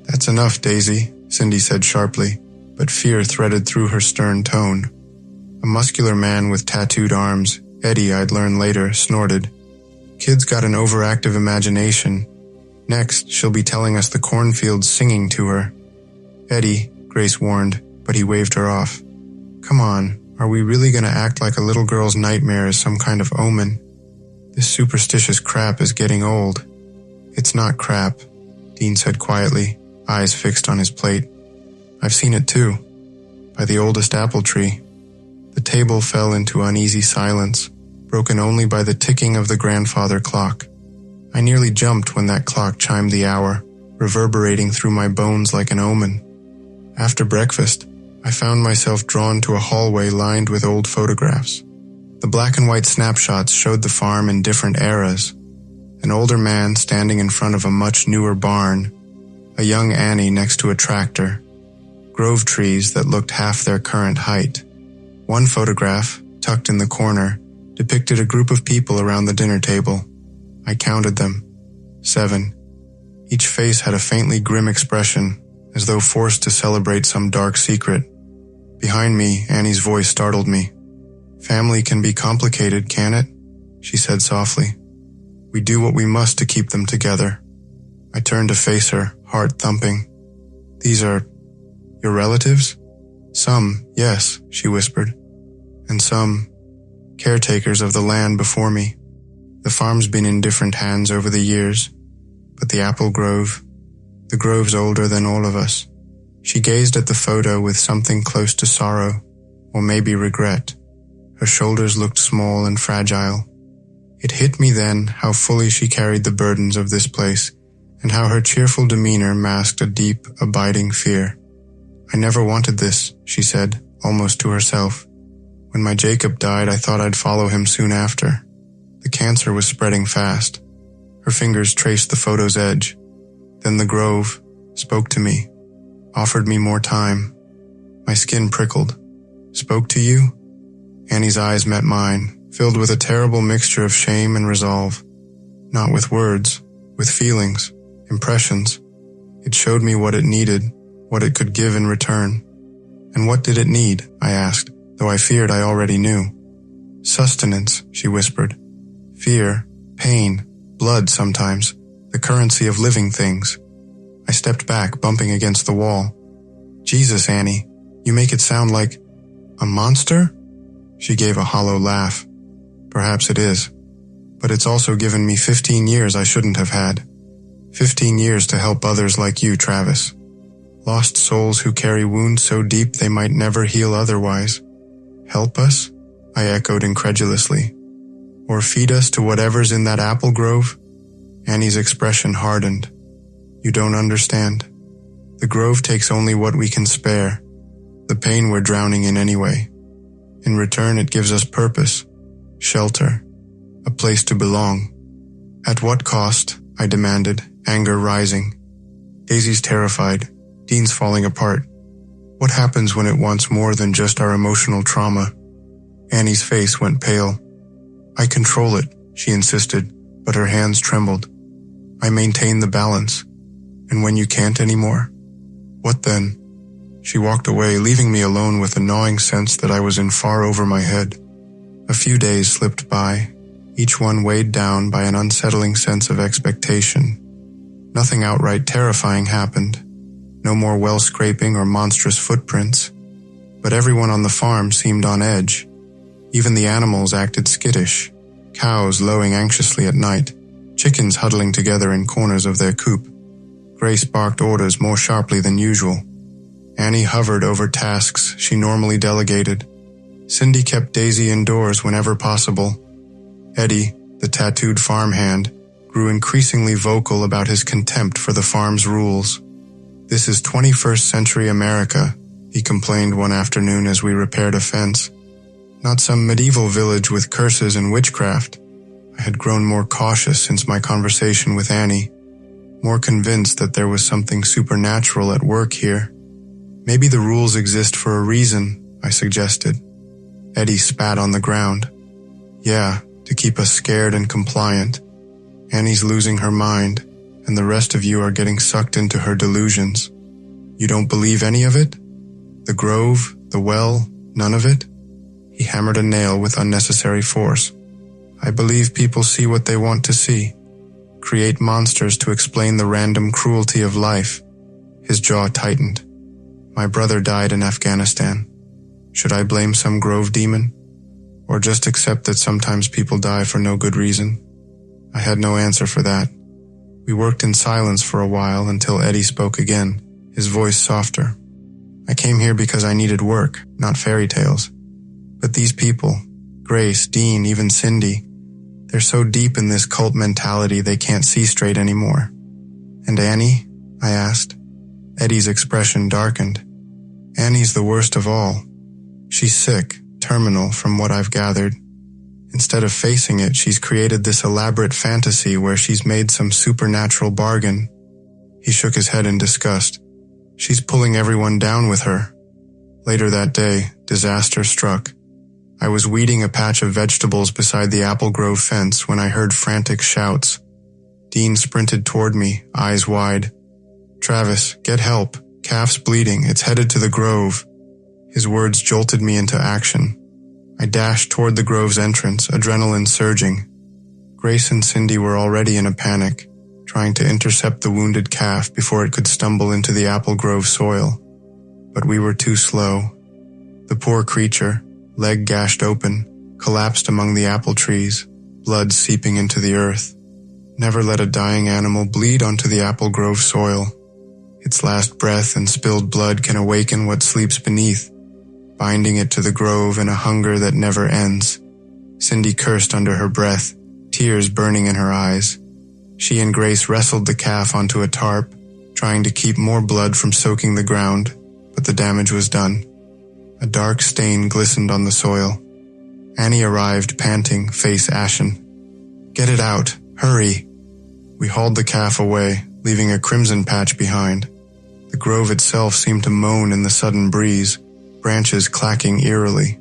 "That's enough, Daisy," Cindy said sharply, but fear threaded through her stern tone. A muscular man with tattooed arms, Eddie, I'd learn later, snorted. "Kid's got an overactive imagination. Next, she'll be telling us the cornfields singing to her." "Eddie," Grace warned, but he waved her off. "Come on, are we really going to act like a little girl's nightmare is some kind of omen? This superstitious crap is getting old." "It's not crap," Dean said quietly, eyes fixed on his plate. "I've seen it too. By the oldest apple tree." The table fell into uneasy silence, broken only by the ticking of the grandfather clock. I nearly jumped when that clock chimed the hour, reverberating through my bones like an omen. After breakfast, I found myself drawn to a hallway lined with old photographs. The black and white snapshots showed the farm in different eras. An older man standing in front of a much newer barn, a young Annie next to a tractor, grove trees that looked half their current height. One photograph, tucked in the corner, depicted a group of people around the dinner table. I counted them. 7. Each face had a faintly grim expression, as though forced to celebrate some dark secret. Behind me, Annie's voice startled me. "Family can be complicated, can it?" she said softly. "We do what we must to keep them together." I turned to face her, heart thumping. "These are your relatives?" "Some, yes," she whispered. "And some caretakers of the land before me. The farm's been in different hands over the years, but the apple grove, the grove's older than all of us." She gazed at the photo with something close to sorrow, or maybe regret. Her shoulders looked small and fragile. It hit me then how fully she carried the burdens of this place, and how her cheerful demeanor masked a deep, abiding fear. "I never wanted this," she said, almost to herself. "When my Jacob died, I thought I'd follow him soon after. The cancer was spreading fast." Her fingers traced the photo's edge. Then the grove spoke to me, offered me more time. My skin prickled. "Spoke to you?" Annie's eyes met mine, filled with a terrible mixture of shame and resolve. Not with words, with feelings, impressions. It showed me what it needed, what it could give in return. "And what did it need?" I asked, though I feared I already knew. "Sustenance," she whispered. "Fear, pain, blood sometimes, the currency of living things." I stepped back, bumping against the wall. "Jesus, Annie, you make it sound like a monster?" She gave a hollow laugh. "Perhaps it is. But it's also given me 15 years I shouldn't have had. 15 years to help others like you, Travis. Lost souls who carry wounds so deep they might never heal otherwise. Help us?" I echoed incredulously. "Or feed us to whatever's in that apple grove?" Annie's expression hardened. "You don't understand. The grove takes only what we can spare, the pain we're drowning in anyway. In return, it gives us purpose, shelter, a place to belong." "At what cost?" I demanded, anger rising. Daisy's terrified. Dean's falling apart. What happens when it wants more than just our emotional trauma? Annie's face went pale. "I control it," she insisted, but her hands trembled. "I maintain the balance. And when you can't anymore? What then?" She walked away, leaving me alone with a gnawing sense that I was in far over my head. A few days slipped by, each one weighed down by an unsettling sense of expectation. Nothing outright terrifying happened. No more well scraping or monstrous footprints. But everyone on the farm seemed on edge. Even the animals acted skittish, cows lowing anxiously at night, chickens huddling together in corners of their coop. Grace barked orders more sharply than usual. Annie hovered over tasks she normally delegated. Cindy kept Daisy indoors whenever possible. Eddie, the tattooed farmhand, grew increasingly vocal about his contempt for the farm's rules. "This is 21st century America," he complained one afternoon as we repaired a fence. "Not some medieval village with curses and witchcraft." I had grown more cautious since my conversation with Annie, more convinced that there was something supernatural at work here. "Maybe the rules exist for a reason," I suggested. Eddie spat on the ground. "Yeah, to keep us scared and compliant. Annie's losing her mind. and the rest of you are getting sucked into her delusions. You don't believe any of it? The grove, the well, none of it? He hammered a nail with unnecessary force. I believe people see what they want to see. Create monsters to explain the random cruelty of life. His jaw tightened. My brother died in Afghanistan. Should I blame some grove demon? Or just accept that sometimes people die for no good reason? I had no answer for that. We worked in silence for a while until Eddie spoke again, his voice softer. I came here because I needed work, not fairy tales. But these people, Grace, Dean, even Cindy, they're so deep in this cult mentality they can't see straight anymore. And Annie? I asked. Eddie's expression darkened. Annie's the worst of all. She's sick, terminal from what I've gathered. Instead of facing it, she's created this elaborate fantasy where she's made some supernatural bargain. He shook his head in disgust. She's pulling everyone down with her. Later that day, disaster struck. I was weeding a patch of vegetables beside the apple grove fence when I heard frantic shouts. Dean sprinted toward me, eyes wide. Travis, get help. Calf's bleeding. It's headed to the grove. His words jolted me into action. I dashed toward the grove's entrance, adrenaline surging. Grace and Cindy were already in a panic, trying to intercept the wounded calf before it could stumble into the apple grove soil. But we were too slow. The poor creature, leg gashed open, collapsed among the apple trees, blood seeping into the earth. Never let a dying animal bleed onto the apple grove soil. Its last breath and spilled blood can awaken what sleeps beneath, binding it to the grove in a hunger that never ends. Cindy cursed under her breath, tears burning in her eyes. She and Grace wrestled the calf onto a tarp, trying to keep more blood from soaking the ground, but the damage was done. A dark stain glistened on the soil. Annie arrived, panting, face ashen. Get it out! Hurry! We hauled the calf away, leaving a crimson patch behind. The grove itself seemed to moan in the sudden breeze, branches clacking eerily.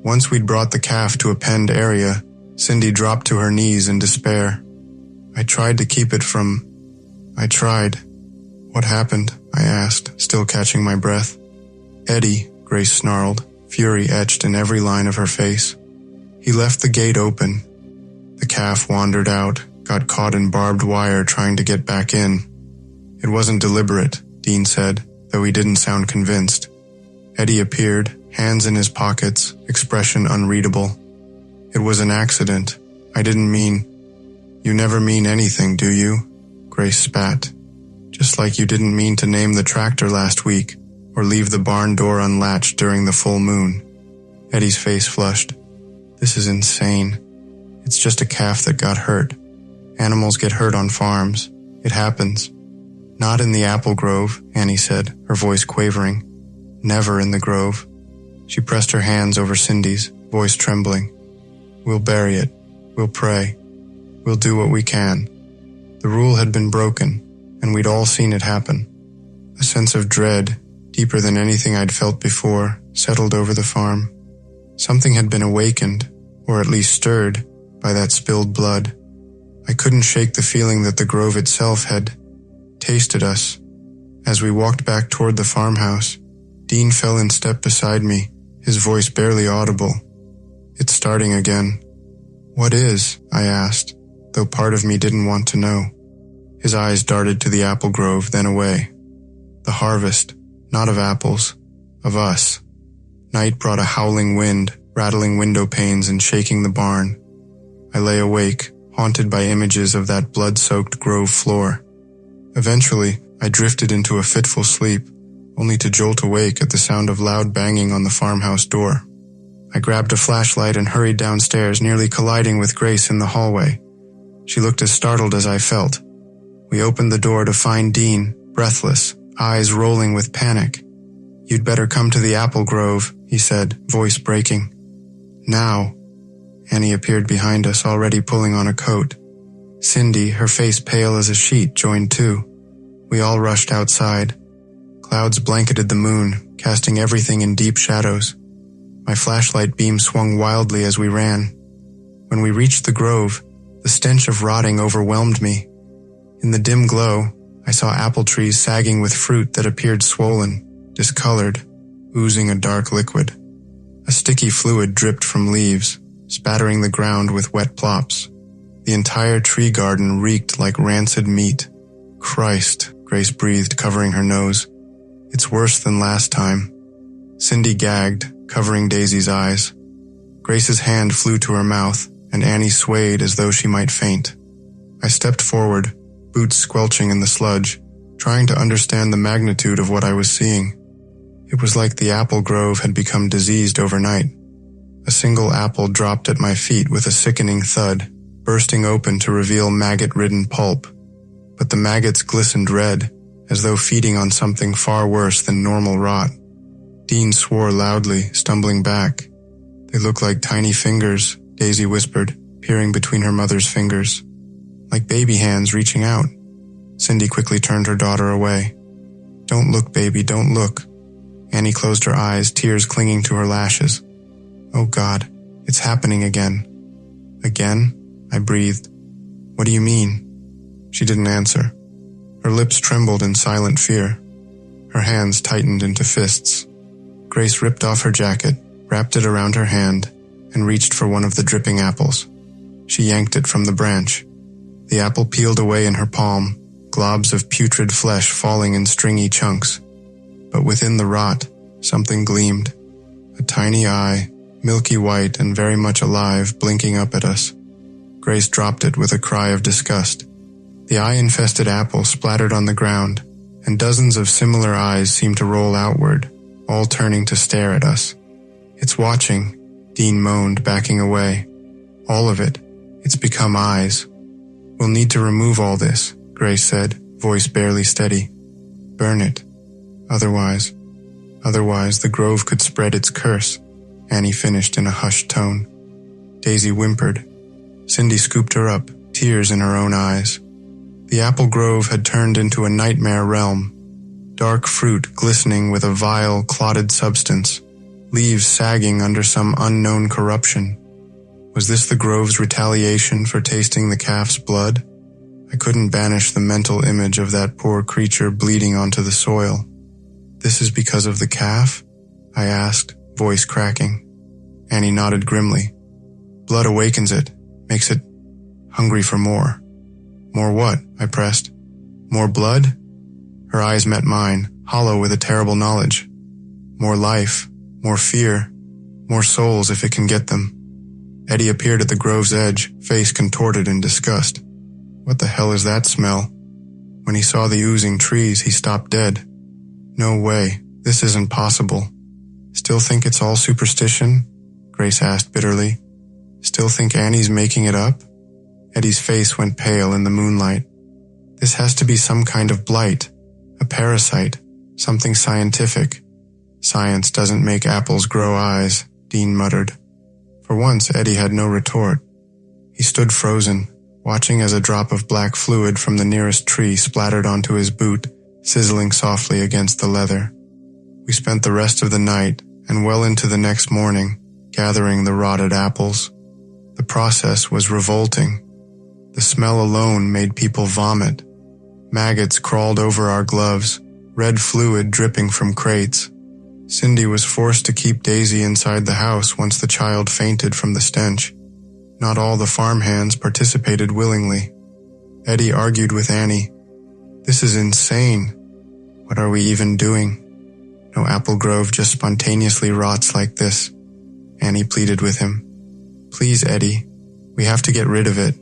Once we'd brought the calf to a penned area, Cindy dropped to her knees in despair. I tried to keep it from... I tried. What happened? I asked, still catching my breath. Eddie, Grace snarled, fury etched in every line of her face. He left the gate open. The calf wandered out, got caught in barbed wire trying to get back in. It wasn't deliberate, Dean said, though he didn't sound convinced. Eddie appeared, hands in his pockets, expression unreadable. It was an accident. I didn't mean... You never mean anything, do you? Grace spat. Just like you didn't mean to name the tractor last week, or leave the barn door unlatched during the full moon. Eddie's face flushed. This is insane. It's just a calf that got hurt. Animals get hurt on farms. It happens. Not in the apple grove, Annie said, her voice quavering. Never in the grove. She pressed her hands over Cindy's, voice trembling. We'll bury it. We'll pray. We'll do what we can. The rule had been broken, and we'd all seen it happen. A sense of dread, deeper than anything I'd felt before, settled over the farm. Something had been awakened, or at least stirred, by that spilled blood. I couldn't shake the feeling that the grove itself had tasted us. As we walked back toward the farmhouse, Dean fell in step beside me, his voice barely audible. It's starting again. What is? I asked, though part of me didn't want to know. His eyes darted to the apple grove, then away. The harvest, not of apples, of us. Night brought a howling wind, rattling window panes and shaking the barn. I lay awake, haunted by images of that blood-soaked grove floor. Eventually, I drifted into a fitful sleep, only to jolt awake at the sound of loud banging on the farmhouse door. I grabbed a flashlight and hurried downstairs, nearly colliding with Grace in the hallway. She looked as startled as I felt. We opened the door to find Dean, breathless, eyes rolling with panic. You'd better come to the apple grove, he said, voice breaking. Now. Annie appeared behind us, already pulling on a coat. Cindy, her face pale as a sheet, joined too. We all rushed outside. Clouds blanketed the moon, casting everything in deep shadows. My flashlight beam swung wildly as we ran. When we reached the grove, the stench of rotting overwhelmed me. In the dim glow, I saw apple trees sagging with fruit that appeared swollen, discolored, oozing a dark liquid. A sticky fluid dripped from leaves, spattering the ground with wet plops. The entire tree garden reeked like rancid meat. Christ, Grace breathed, covering her nose. It's worse than last time. Cindy gagged, covering Daisy's eyes. Grace's hand flew to her mouth, and Annie swayed as though she might faint. I stepped forward, boots squelching in the sludge, trying to understand the magnitude of what I was seeing. It was like the apple grove had become diseased overnight. A single apple dropped at my feet with a sickening thud, bursting open to reveal maggot-ridden pulp. But the maggots glistened red, as though feeding on something far worse than normal rot. Dean swore loudly, stumbling back. They look like tiny fingers, Daisy whispered, peering between her mother's fingers. Like baby hands reaching out. Cindy quickly turned her daughter away. Don't look, baby, don't look. Annie closed her eyes, tears clinging to her lashes. Oh God, it's happening again. Again? I breathed. What do you mean? She didn't answer. Her lips trembled in silent fear. Her hands tightened into fists. Grace ripped off her jacket, wrapped it around her hand, and reached for one of the dripping apples. She yanked it from the branch. The apple peeled away in her palm, globs of putrid flesh falling in stringy chunks. But within the rot, something gleamed. A tiny eye, milky white and very much alive, blinking up at us. Grace dropped it with a cry of disgust. The eye-infested apple splattered on the ground, and dozens of similar eyes seemed to roll outward, all turning to stare at us. It's watching, Dean moaned, backing away. All of it. It's become eyes. We'll need to remove all this, Grace said, voice barely steady. Burn it. Otherwise the grove could spread its curse, Annie finished in a hushed tone. Daisy whimpered. Cindy scooped her up, tears in her own eyes. The apple grove had turned into a nightmare realm. Dark fruit glistening with a vile, clotted substance, leaves sagging under some unknown corruption. Was this the grove's retaliation for tasting the calf's blood? I couldn't banish the mental image of that poor creature bleeding onto the soil. This is because of the calf? I asked, voice cracking. Annie nodded grimly. Blood awakens it, makes it hungry for more. More what? I pressed. More blood? Her eyes met mine, hollow with a terrible knowledge. More life, more fear, more souls if it can get them. Eddie appeared at the grove's edge, face contorted in disgust. What the hell is that smell? When he saw the oozing trees, he stopped dead. No way, this isn't possible. Still think it's all superstition? Grace asked bitterly. Still think Annie's making it up? Eddie's face went pale in the moonlight. This has to be some kind of blight, a parasite, something scientific. Science doesn't make apples grow eyes, Dean muttered. For once, Eddie had no retort. He stood frozen, watching as a drop of black fluid from the nearest tree splattered onto his boot, sizzling softly against the leather. We spent the rest of the night, and well into the next morning, gathering the rotted apples. The process was revolting. The smell alone made people vomit. Maggots crawled over our gloves, red fluid dripping from crates. Cindy was forced to keep Daisy inside the house once the child fainted from the stench. Not all the farmhands participated willingly. Eddie argued with Annie. This is insane. What are we even doing? No apple grove just spontaneously rots like this. Annie pleaded with him. Please, Eddie, we have to get rid of it.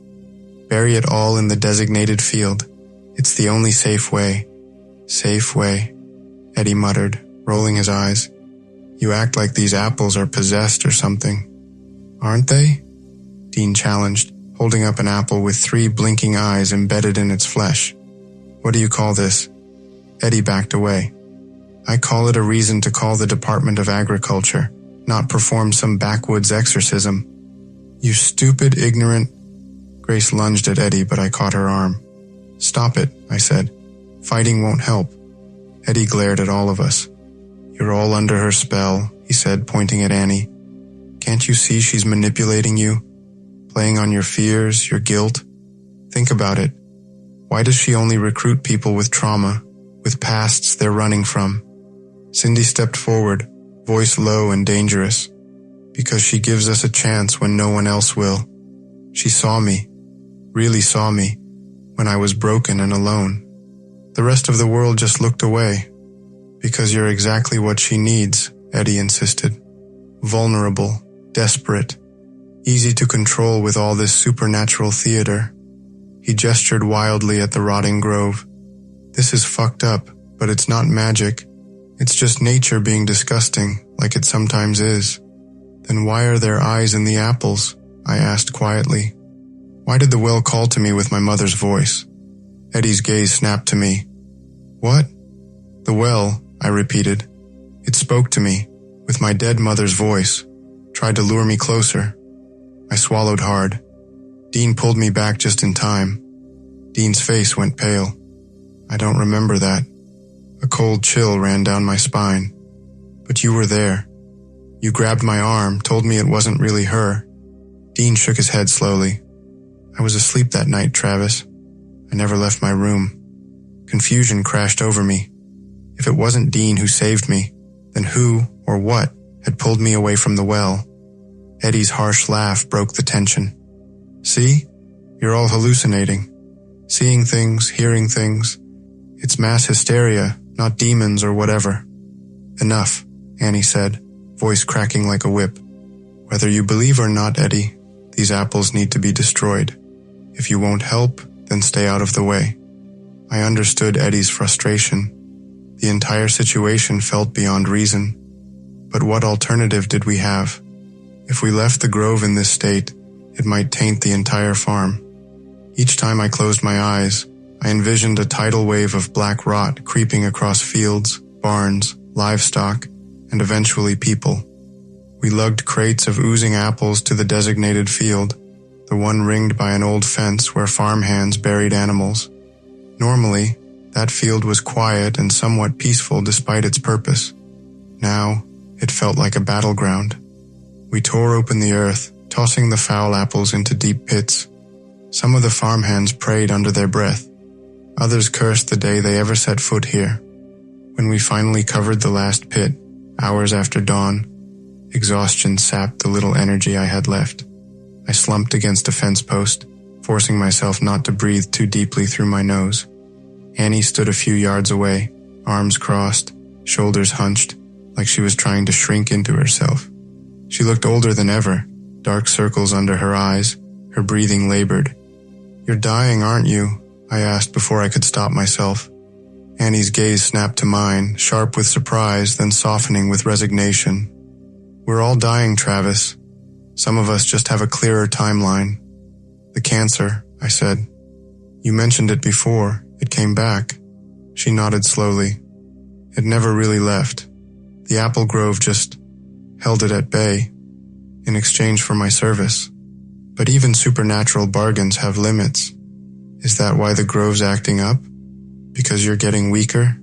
Bury it all in the designated field. It's the only safe way. Safe way, Eddie muttered, rolling his eyes. You act like these apples are possessed or something. Aren't they? Dean challenged, holding up an apple with 3 blinking eyes embedded in its flesh. What do you call this? Eddie backed away. I call it a reason to call the Department of Agriculture, not perform some backwoods exorcism. You stupid, ignorant... Grace lunged at Eddie, but I caught her arm. Stop it, I said. Fighting won't help. Eddie glared at all of us. You're all under her spell, he said, pointing at Annie. Can't you see she's manipulating you? Playing on your fears, your guilt? Think about it. Why does she only recruit people with trauma, with pasts they're running from? Cindy stepped forward, voice low and dangerous. Because she gives us a chance when no one else will. She saw me, really saw me, when I was broken and alone. The rest of the world just looked away. Because you're exactly what she needs, Eddie insisted. Vulnerable, desperate, easy to control with all this supernatural theater. He gestured wildly at the rotting grove. This is fucked up, but it's not magic. It's just nature being disgusting, like it sometimes is. Then why are there eyes in the apples? I asked quietly. Why did the well call to me with my mother's voice? Eddie's gaze snapped to me. What? The well, I repeated. It spoke to me, with my dead mother's voice, tried to lure me closer. I swallowed hard. Dean pulled me back just in time. Dean's face went pale. I don't remember that. A cold chill ran down my spine. But you were there. You grabbed my arm, told me it wasn't really her. Dean shook his head slowly. I was asleep that night, Travis. I never left my room. Confusion crashed over me. If it wasn't Dean who saved me, then who or what had pulled me away from the well? Eddie's harsh laugh broke the tension. See? You're all hallucinating. Seeing things, hearing things. It's mass hysteria, not demons or whatever. Enough, Annie said, voice cracking like a whip. Whether you believe or not, Eddie, these apples need to be destroyed. If you won't help, then stay out of the way. I understood Eddie's frustration. The entire situation felt beyond reason. But what alternative did we have? If we left the grove in this state, it might taint the entire farm. Each time I closed my eyes, I envisioned a tidal wave of black rot creeping across fields, barns, livestock, and eventually people. We lugged crates of oozing apples to the designated field, the one ringed by an old fence where farmhands buried animals. Normally, that field was quiet and somewhat peaceful despite its purpose. Now, it felt like a battleground. We tore open the earth, tossing the foul apples into deep pits. Some of the farmhands prayed under their breath. Others cursed the day they ever set foot here. When we finally covered the last pit, hours after dawn, exhaustion sapped the little energy I had left. I slumped against a fence post, forcing myself not to breathe too deeply through my nose. Annie stood a few yards away, arms crossed, shoulders hunched, like she was trying to shrink into herself. She looked older than ever, dark circles under her eyes, her breathing labored. You're dying, aren't you? I asked before I could stop myself. Annie's gaze snapped to mine, sharp with surprise, then softening with resignation. We're all dying, Travis. Some of us just have a clearer timeline. The cancer, I said. You mentioned it before. It came back. She nodded slowly. It never really left. The apple grove just held it at bay, in exchange for my service. But even supernatural bargains have limits. Is that why the grove's acting up? Because you're getting weaker?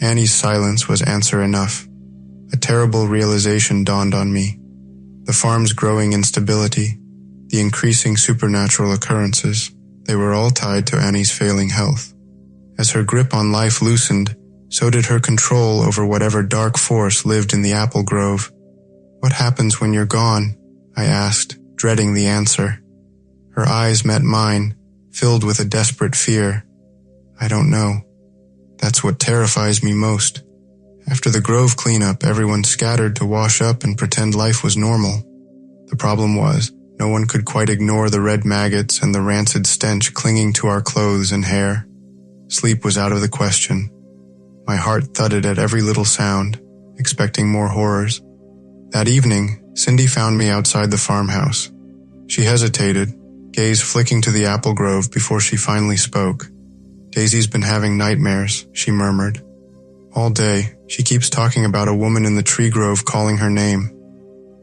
Annie's silence was answer enough. A terrible realization dawned on me. The farm's growing instability, the increasing supernatural occurrences, they were all tied to Annie's failing health. As her grip on life loosened, so did her control over whatever dark force lived in the apple grove. What happens when you're gone? I asked, dreading the answer. Her eyes met mine, filled with a desperate fear. I don't know. That's what terrifies me most. After the grove cleanup, everyone scattered to wash up and pretend life was normal. The problem was, no one could quite ignore the red maggots and the rancid stench clinging to our clothes and hair. Sleep was out of the question. My heart thudded at every little sound, expecting more horrors. That evening, Cindy found me outside the farmhouse. She hesitated, gaze flicking to the apple grove before she finally spoke. Daisy's been having nightmares, she murmured. All day, she keeps talking about a woman in the tree grove calling her name.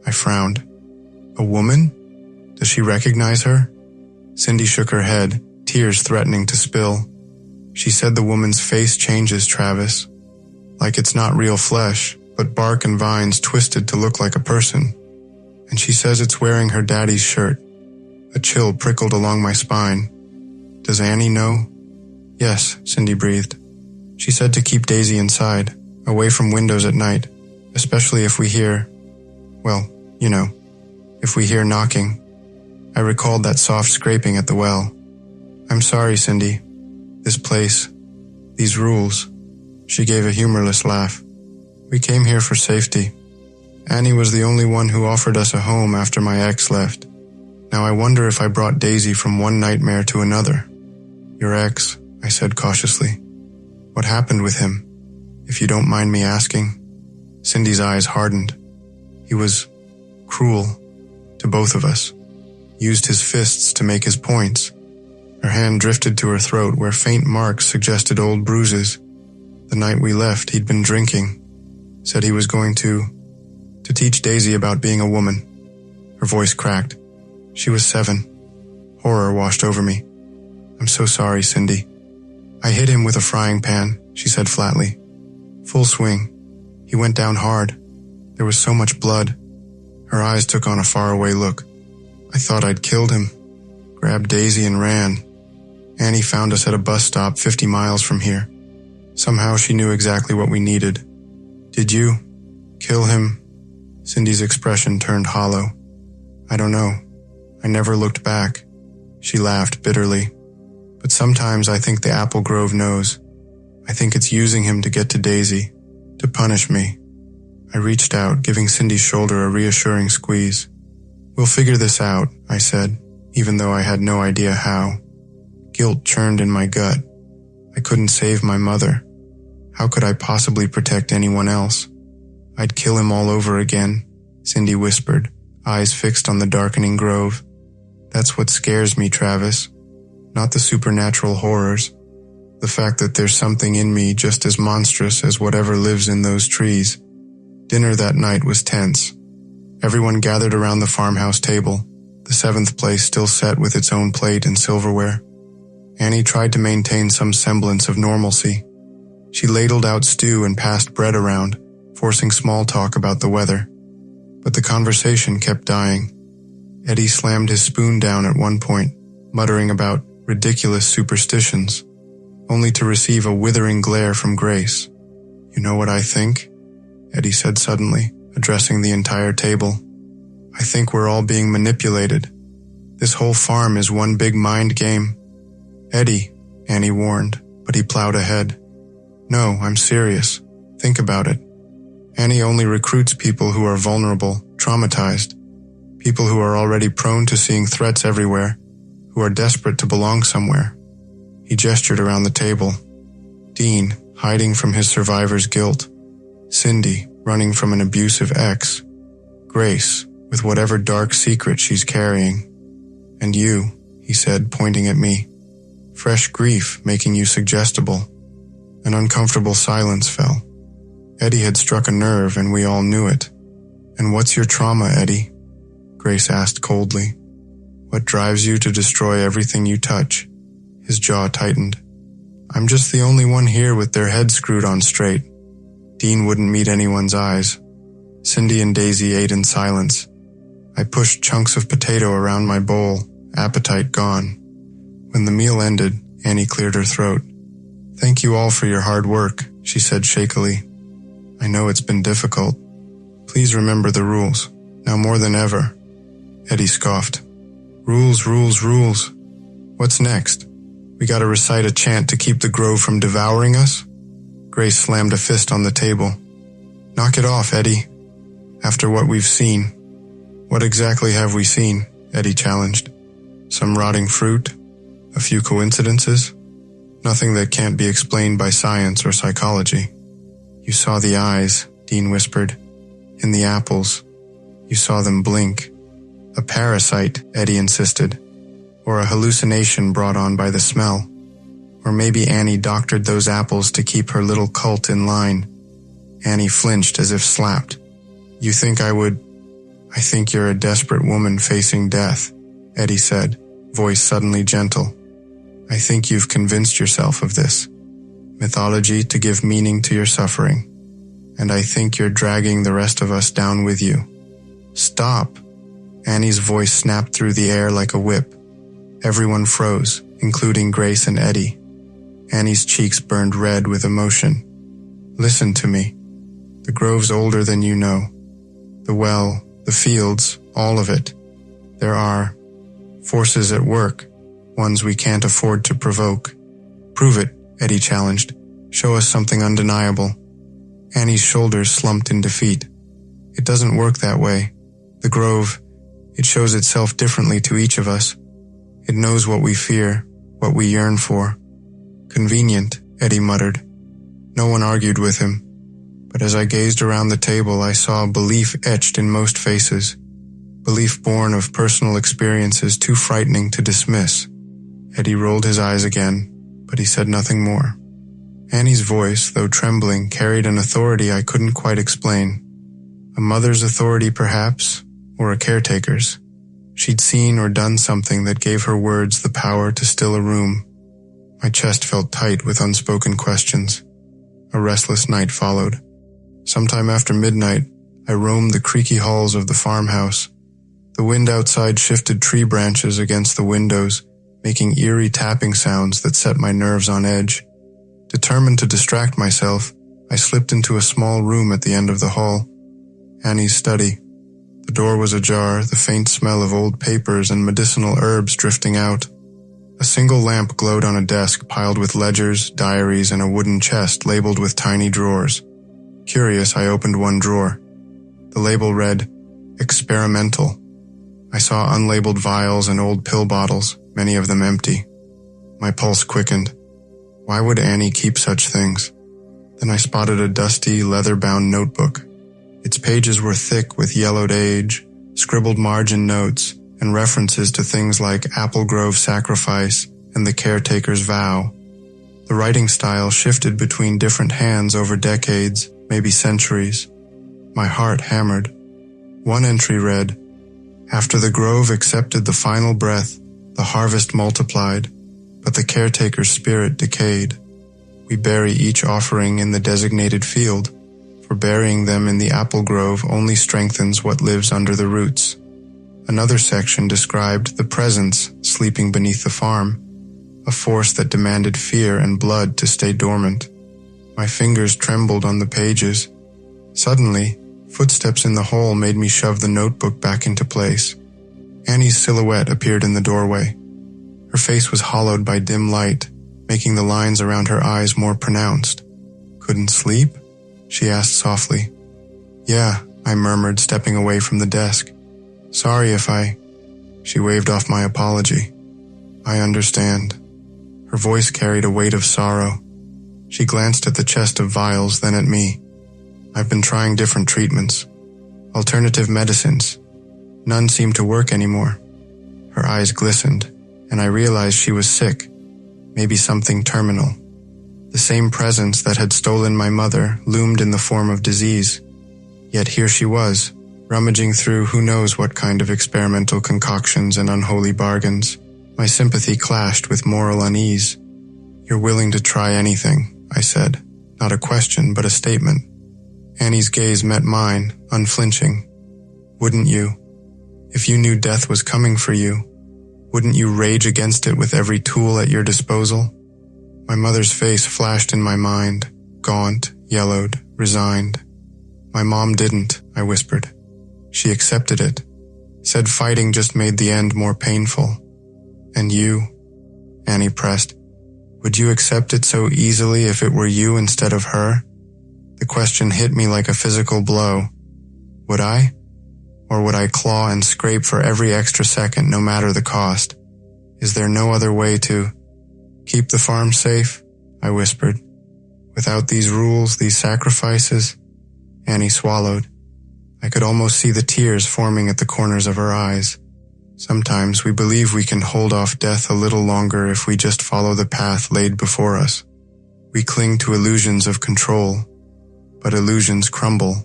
I frowned. A woman? Does she recognize her? Cindy shook her head, tears threatening to spill. She said the woman's face changes, Travis. Like it's not real flesh, but bark and vines twisted to look like a person. And she says it's wearing her daddy's shirt. A chill prickled along my spine. Does Annie know? Yes, Cindy breathed. She said to keep Daisy inside, away from windows at night, especially if we hear, well, you know, if we hear knocking. I recalled that soft scraping at the well. I'm sorry, Cindy. This place, these rules. She gave a humorless laugh. We came here for safety. Annie was the only one who offered us a home after my ex left. Now I wonder if I brought Daisy from one nightmare to another. Your ex, I said cautiously. What happened with him, if you don't mind me asking? Cindy's eyes hardened. He was cruel to both of us. Used his fists to make his points. Her hand drifted to her throat where faint marks suggested old bruises. The night we left, he'd been drinking. Said he was going to teach Daisy about being a woman. Her voice cracked. She was 7. Horror washed over me. I'm so sorry, Cindy. I hit him with a frying pan, she said flatly. Full swing. He went down hard. There was so much blood. Her eyes took on a faraway look. I thought I'd killed him. Grabbed Daisy and ran. Annie found us at a bus stop 50 miles from here. Somehow she knew exactly what we needed. Did you kill him? Cindy's expression turned hollow. I don't know. I never looked back. She laughed bitterly. But sometimes I think the Apple Grove knows. I think it's using him to get to Daisy, to punish me. I reached out, giving Cindy's shoulder a reassuring squeeze. We'll figure this out, I said, even though I had no idea how. Guilt churned in my gut. I couldn't save my mother. How could I possibly protect anyone else? I'd kill him all over again, Cindy whispered, eyes fixed on the darkening grove. That's what scares me, Travis. Not the supernatural horrors. The fact that there's something in me just as monstrous as whatever lives in those trees. Dinner that night was tense. Everyone gathered around the farmhouse table, the 7th place still set with its own plate and silverware. Annie tried to maintain some semblance of normalcy. She ladled out stew and passed bread around, forcing small talk about the weather. But the conversation kept dying. Eddie slammed his spoon down at one point, muttering about ridiculous superstitions, only to receive a withering glare from Grace. You know what I think? Eddie said suddenly, addressing the entire table. I think we're all being manipulated. This whole farm is one big mind game. Eddie, Annie warned, but he plowed ahead. No, I'm serious. Think about it. Annie only recruits people who are vulnerable, traumatized. People who are already prone to seeing threats everywhere, who are desperate to belong somewhere. He gestured around the table. Dean, hiding from his survivor's guilt. Cindy, running from an abusive ex. Grace, with whatever dark secret she's carrying. And you, he said, pointing at me. Fresh grief making you suggestible. An uncomfortable silence fell. Eddie had struck a nerve and we all knew it. And what's your trauma, Eddie? Grace asked coldly. What drives you to destroy everything you touch? His jaw tightened. I'm just the only one here with their head screwed on straight. Dean wouldn't meet anyone's eyes. Cindy and Daisy ate in silence. I pushed chunks of potato around my bowl, appetite gone. When the meal ended, Annie cleared her throat. Thank you all for your hard work, she said shakily. I know it's been difficult. Please remember the rules, now more than ever. Eddie scoffed. Rules, rules, rules. What's next? We gotta recite a chant to keep the grove from devouring us? Grace slammed a fist on the table. Knock it off, Eddie. After what we've seen. What exactly have we seen? Eddie challenged. Some rotting fruit? A few coincidences? Nothing that can't be explained by science or psychology. You saw the eyes, Dean whispered. In the apples. You saw them blink. A parasite, Eddie insisted. Or a hallucination brought on by the smell. Or maybe Annie doctored those apples to keep her little cult in line. Annie flinched as if slapped. You think I would? I think you're a desperate woman facing death, Eddie said, voice suddenly gentle. I think you've convinced yourself of this. Mythology to give meaning to your suffering. And I think you're dragging the rest of us down with you. Stop! Annie's voice snapped through the air like a whip. Everyone froze, including Grace and Eddie. Annie's cheeks burned red with emotion. Listen to me. The grove's older than you know. The well, the fields, all of it. There are forces at work, ones we can't afford to provoke. Prove it, Eddie challenged. Show us something undeniable. Annie's shoulders slumped in defeat. It doesn't work that way. The grove, it shows itself differently to each of us. It knows what we fear, what we yearn for. Convenient, Eddie muttered. No one argued with him. But as I gazed around the table, I saw belief etched in most faces. Belief born of personal experiences too frightening to dismiss. Eddie rolled his eyes again, but he said nothing more. Annie's voice, though trembling, carried an authority I couldn't quite explain. A mother's authority, perhaps, or a caretaker's. She'd seen or done something that gave her words the power to still a room. My chest felt tight with unspoken questions. A restless night followed. Sometime after midnight, I roamed the creaky halls of the farmhouse. The wind outside shifted tree branches against the windows, making eerie tapping sounds that set my nerves on edge. Determined to distract myself, I slipped into a small room at the end of the hall. Annie's study. The door was ajar, the faint smell of old papers and medicinal herbs drifting out. A single lamp glowed on a desk piled with ledgers, diaries, and a wooden chest labeled with tiny drawers. Curious, I opened one drawer. The label read, "Experimental." I saw unlabeled vials and old pill bottles, many of them empty. My pulse quickened. Why would Annie keep such things? Then I spotted a dusty, leather-bound notebook. Its pages were thick with yellowed age, scribbled margin notes, and references to things like Apple Grove sacrifice and the caretaker's vow. The writing style shifted between different hands over decades, maybe centuries. My heart hammered. One entry read, "After the grove accepted the final breath, the harvest multiplied, but the caretaker's spirit decayed. We bury each offering in the designated field, for burying them in the apple grove only strengthens what lives under the roots." Another section described the presence sleeping beneath the farm, a force that demanded fear and blood to stay dormant. My fingers trembled on the pages. Suddenly, footsteps in the hall made me shove the notebook back into place. Annie's silhouette appeared in the doorway. Her face was hollowed by dim light, making the lines around her eyes more pronounced. "Couldn't sleep?" she asked softly. "Yeah," I murmured, stepping away from the desk. "Sorry if She waved off my apology. "I understand." Her voice carried a weight of sorrow. She glanced at the chest of vials, then at me. "I've been trying different treatments. Alternative medicines. None seemed to work anymore." Her eyes glistened, and I realized she was sick, maybe something terminal. The same presence that had stolen my mother loomed in the form of disease. Yet here she was, rummaging through who knows what kind of experimental concoctions and unholy bargains. My sympathy clashed with moral unease. "You're willing to try anything," I said. Not a question, but a statement. Annie's gaze met mine, unflinching. "Wouldn't you? If you knew death was coming for you, wouldn't you rage against it with every tool at your disposal?" My mother's face flashed in my mind, gaunt, yellowed, resigned. "My mom didn't," I whispered. "She accepted it. Said fighting just made the end more painful. And you?" Annie pressed. "Would you accept it so easily if it were you instead of her?" The question hit me like a physical blow. Would I? Or would I claw and scrape for every extra second, no matter the cost? Is there no other way to keep the farm safe? I whispered. Without these rules, these sacrifices? Annie swallowed. I could almost see the tears forming at the corners of her eyes. Sometimes we believe we can hold off death a little longer if we just follow the path laid before us. We cling to illusions of control, but illusions crumble.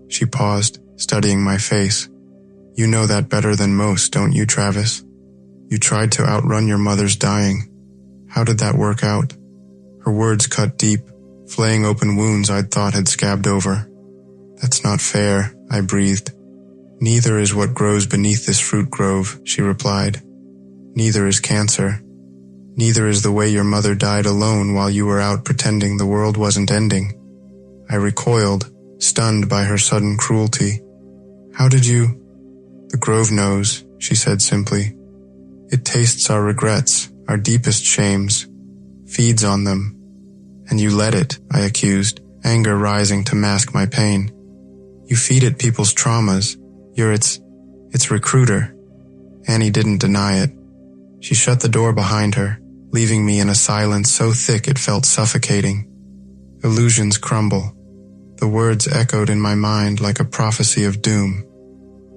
She paused, studying my face. You know that better than most, don't you, Travis? You tried to outrun your mother's dying. How did that work out? Her words cut deep, flaying open wounds I'd thought had scabbed over. That's not fair, I breathed. Neither is what grows beneath this fruit grove, she replied. Neither is cancer. Neither is the way your mother died alone while you were out pretending the world wasn't ending. I recoiled, stunned by her sudden cruelty. How did you? The Grove knows, she said simply. It tastes our regrets, our deepest shames, feeds on them. And you let it, I accused, anger rising to mask my pain. You feed it people's traumas. You're its recruiter. Annie didn't deny it. She shut the door behind her, leaving me in a silence so thick it felt suffocating. Illusions crumble. The words echoed in my mind like a prophecy of doom.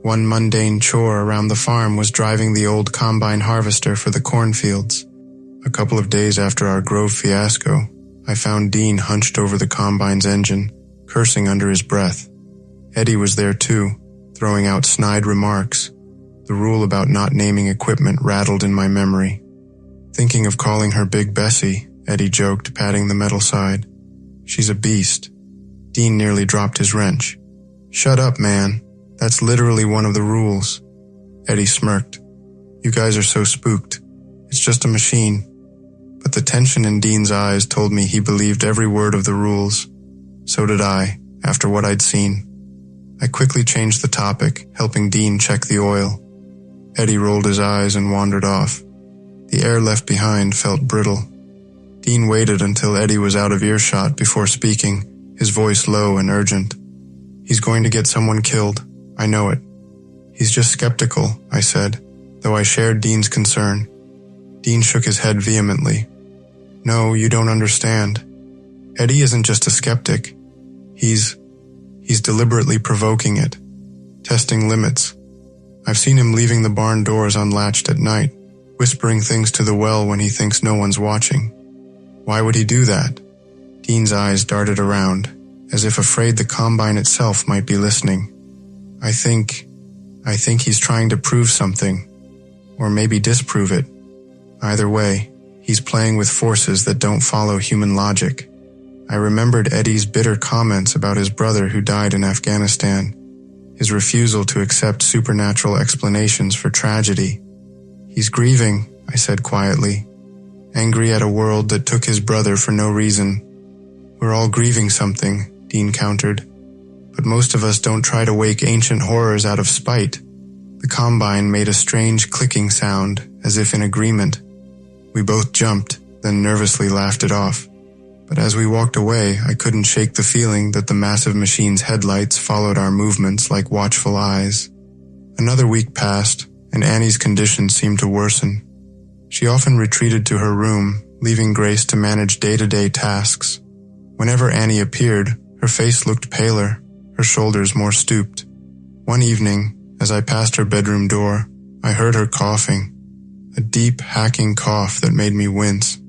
One mundane chore around the farm was driving the old combine harvester for the cornfields. A couple of days after our Grove fiasco, I found Dean hunched over the combine's engine, cursing under his breath. Eddie was there too, throwing out snide remarks. The rule about not naming equipment rattled in my memory. Thinking of calling her Big Bessie, Eddie joked, patting the metal side. She's a beast. Dean nearly dropped his wrench. Shut up, man. That's literally one of the rules. Eddie smirked. You guys are so spooked. It's just a machine. But the tension in Dean's eyes told me he believed every word of the rules. So did I, after what I'd seen. I quickly changed the topic, helping Dean check the oil. Eddie rolled his eyes and wandered off. The air left behind felt brittle. Dean waited until Eddie was out of earshot before speaking, his voice low and urgent. He's going to get someone killed. I know it. He's just skeptical, I said, though I shared Dean's concern. Dean shook his head vehemently. No, you don't understand. Eddie isn't just a skeptic. He's deliberately provoking it, testing limits. I've seen him leaving the barn doors unlatched at night, whispering things to the well when he thinks no one's watching. Why would he do that? Dean's eyes darted around, as if afraid the combine itself might be listening. I think he's trying to prove something, or maybe disprove it. Either way, he's playing with forces that don't follow human logic. I remembered Eddie's bitter comments about his brother who died in Afghanistan, his refusal to accept supernatural explanations for tragedy. He's grieving, I said quietly, angry at a world that took his brother for no reason. We're all grieving something, Dean countered. But most of us don't try to wake ancient horrors out of spite. The combine made a strange clicking sound, as if in agreement. We both jumped, then nervously laughed it off. But as we walked away, I couldn't shake the feeling that the massive machine's headlights followed our movements like watchful eyes. Another week passed, and Annie's condition seemed to worsen. She often retreated to her room, leaving Grace to manage day-to-day tasks. Whenever Annie appeared, her face looked paler, her shoulders more stooped. One evening, as I passed her bedroom door, I heard her coughing, a deep, hacking cough that made me wince.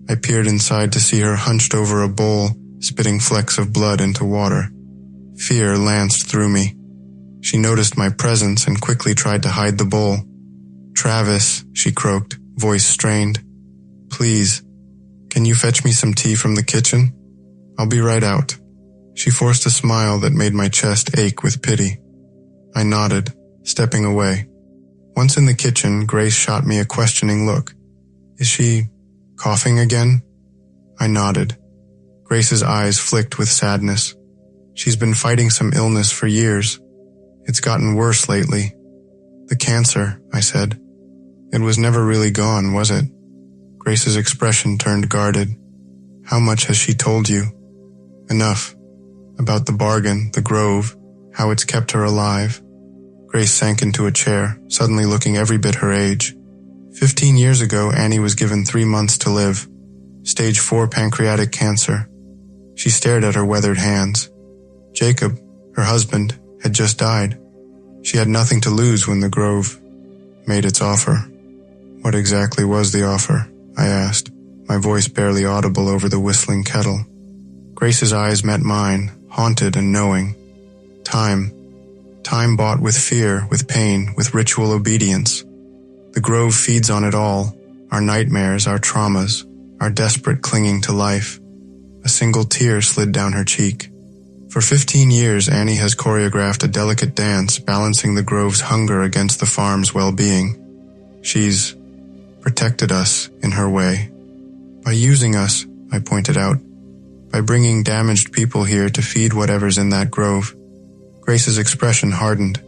I peered inside to see her hunched over a bowl, spitting flecks of blood into water. Fear lanced through me. She noticed my presence and quickly tried to hide the bowl. Travis, she croaked, voice strained. Please, can you fetch me some tea from the kitchen? I'll be right out. She forced a smile that made my chest ache with pity. I nodded, stepping away. Once in the kitchen, Grace shot me a questioning look. Is she coughing again? I nodded. Grace's eyes flicked with sadness. She's been fighting some illness for years. It's gotten worse lately. The cancer, I said. It was never really gone, was it? Grace's expression turned guarded. How much has she told you? Enough. About the bargain, the Grove, how it's kept her alive. Grace sank into a chair, suddenly looking every bit her age. 15 years ago, Annie was given 3 months to live. Stage 4 pancreatic cancer. She stared at her weathered hands. Jacob, her husband, had just died. She had nothing to lose when the Grove made its offer. What exactly was the offer? I asked, my voice barely audible over the whistling kettle. Grace's eyes met mine, haunted and knowing. Time. Time bought with fear, with pain, with ritual obedience. The Grove feeds on it all, our nightmares, our traumas, our desperate clinging to life. A single tear slid down her cheek. For 15 years, Annie has choreographed a delicate dance, balancing the Grove's hunger against the farm's well-being. She's protected us in her way. By using us, I pointed out, by bringing damaged people here to feed whatever's in that grove. Grace's expression hardened.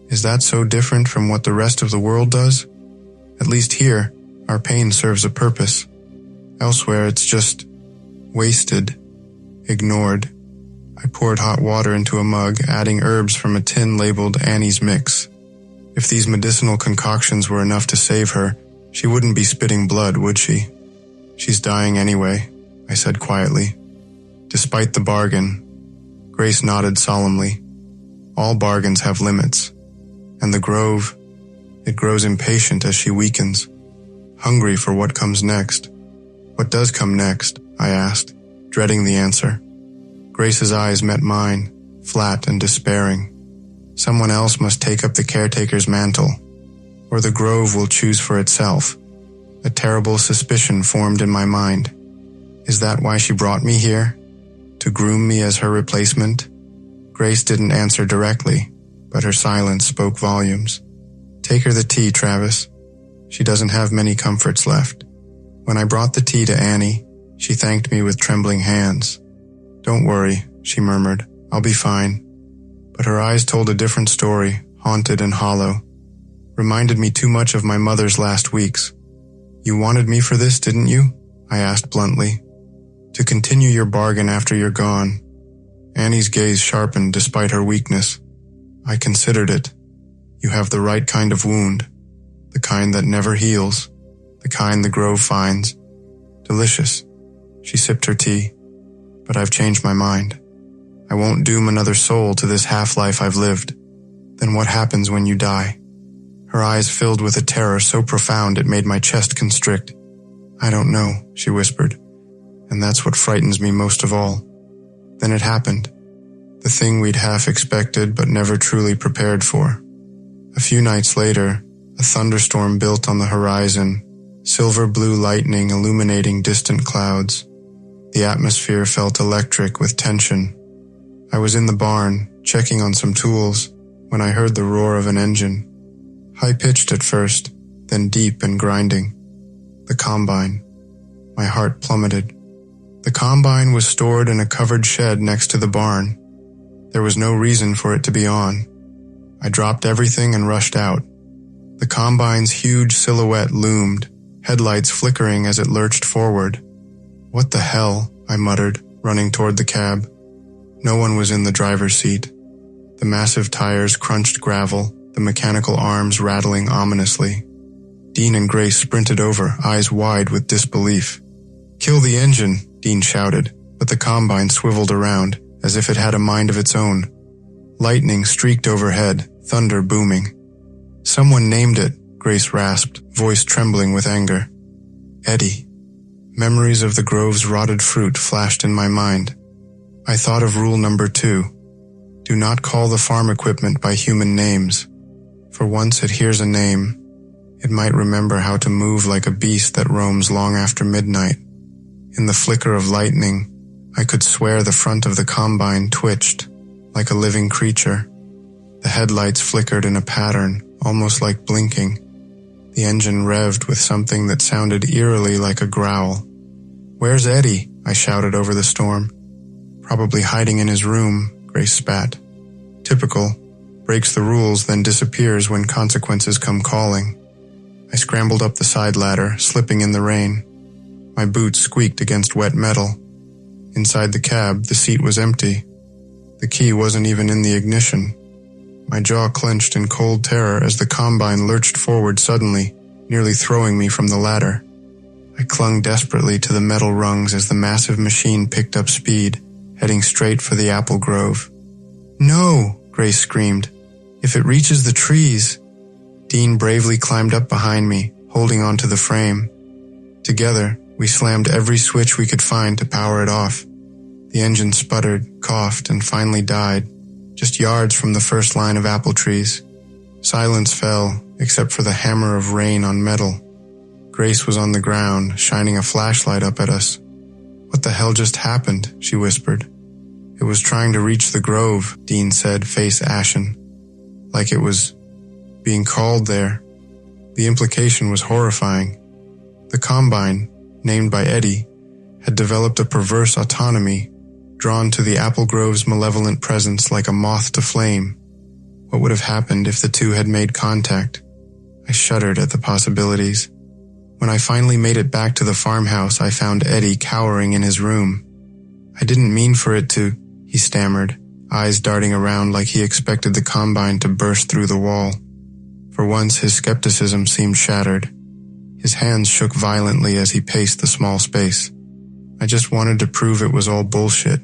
Is that so different from what the rest of the world does? At least here, our pain serves a purpose. Elsewhere, it's just wasted, ignored. I poured hot water into a mug, adding herbs from a tin labeled Annie's Mix. If these medicinal concoctions were enough to save her, she wouldn't be spitting blood, would she? She's dying anyway, I said quietly. Despite the bargain, Grace nodded solemnly. All bargains have limits. And the grove, it grows impatient as she weakens, hungry for what comes next. What does come next? I asked, dreading the answer. Grace's eyes met mine, flat and despairing. Someone else must take up the caretaker's mantle, or the grove will choose for itself. A terrible suspicion formed in my mind. Is that why she brought me here? To groom me as her replacement? Grace didn't answer directly, but her silence spoke volumes. Take her the tea, Travis. She doesn't have many comforts left. When I brought the tea to Annie, she thanked me with trembling hands. Don't worry, she murmured. I'll be fine. But her eyes told a different story, haunted and hollow. Reminded me too much of my mother's last weeks. You wanted me for this, didn't you? I asked bluntly. To continue your bargain after you're gone. Annie's gaze sharpened despite her weakness. I considered it. You have the right kind of wound. The kind that never heals. The kind the grove finds. Delicious. She sipped her tea. But I've changed my mind. I won't doom another soul to this half-life I've lived. Then what happens when you die? Her eyes filled with a terror so profound it made my chest constrict. I don't know, she whispered. And that's what frightens me most of all. Then it happened. The thing we'd half expected but never truly prepared for. A few nights later, a thunderstorm built on the horizon, silver blue lightning illuminating distant clouds. The atmosphere felt electric with tension. I was in the barn, checking on some tools, when I heard the roar of an engine. High-pitched at first, then deep and grinding. The combine. My heart plummeted. The combine was stored in a covered shed next to the barn. There was no reason for it to be on. I dropped everything and rushed out. The combine's huge silhouette loomed, headlights flickering as it lurched forward. What the hell? I muttered, running toward the cab. No one was in the driver's seat. The massive tires crunched gravel, the mechanical arms rattling ominously. Dean and Grace sprinted over, eyes wide with disbelief. Kill the engine, Dean shouted, but the combine swiveled around, as if it had a mind of its own. Lightning streaked overhead, thunder booming. Someone named it, Grace rasped, voice trembling with anger. Eddie. Memories of the grove's rotted fruit flashed in my mind. I thought of rule number 2. Do not call the farm equipment by human names. For once it hears a name, it might remember how to move like a beast that roams long after midnight. In the flicker of lightning, I could swear the front of the combine twitched, like a living creature. The headlights flickered in a pattern, almost like blinking. The engine revved with something that sounded eerily like a growl. Where's Eddie? I shouted over the storm. Probably hiding in his room, Grace spat. Typical. Breaks the rules, then disappears when consequences come calling. I scrambled up the side ladder, slipping in the rain. My boots squeaked against wet metal. Inside the cab, the seat was empty. The key wasn't even in the ignition. My jaw clenched in cold terror as the combine lurched forward suddenly, nearly throwing me from the ladder. I clung desperately to the metal rungs as the massive machine picked up speed, heading straight for the apple grove. No! Grace screamed. If it reaches the trees. Dean bravely climbed up behind me, holding onto the frame. Together, we slammed every switch we could find to power it off. The engine sputtered, coughed, and finally died, just yards from the first line of apple trees. Silence fell, except for the hammer of rain on metal. Grace was on the ground, shining a flashlight up at us. What the hell just happened? She whispered. It was trying to reach the grove, Dean said, face ashen. Like it was being called there. The implication was horrifying. The Combine, named by Eddie, had developed a perverse autonomy, drawn to the apple grove's malevolent presence like a moth to flame. What would have happened if the two had made contact? I shuddered at the possibilities. When I finally made it back to the farmhouse, I found Eddie cowering in his room. "I didn't mean for it to," he stammered, eyes darting around like he expected the Combine to burst through the wall. For once, his skepticism seemed shattered. His hands shook violently as he paced the small space. "I just wanted to prove it was all bullshit,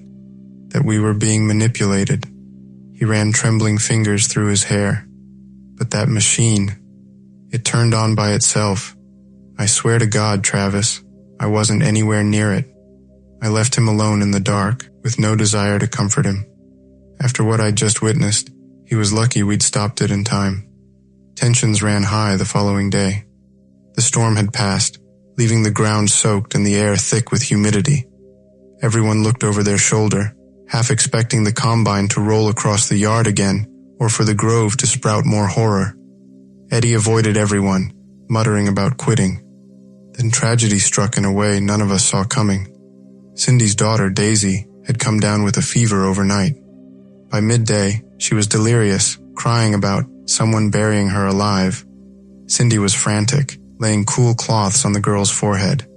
that we were being manipulated." He ran trembling fingers through his hair. "But that machine, it turned on by itself. I swear to God, Travis, I wasn't anywhere near it." I left him alone in the dark, with no desire to comfort him. After what I'd just witnessed, he was lucky we'd stopped it in time. Tensions ran high the following day. The storm had passed, leaving the ground soaked and the air thick with humidity. Everyone looked over their shoulder, half expecting the Combine to roll across the yard again, or for the grove to sprout more horror. Eddie avoided everyone, muttering about quitting. Then tragedy struck in a way none of us saw coming. Cindy's daughter, Daisy, had come down with a fever overnight. By midday, she was delirious, crying about someone burying her alive. Cindy was frantic, laying cool cloths on the girl's forehead.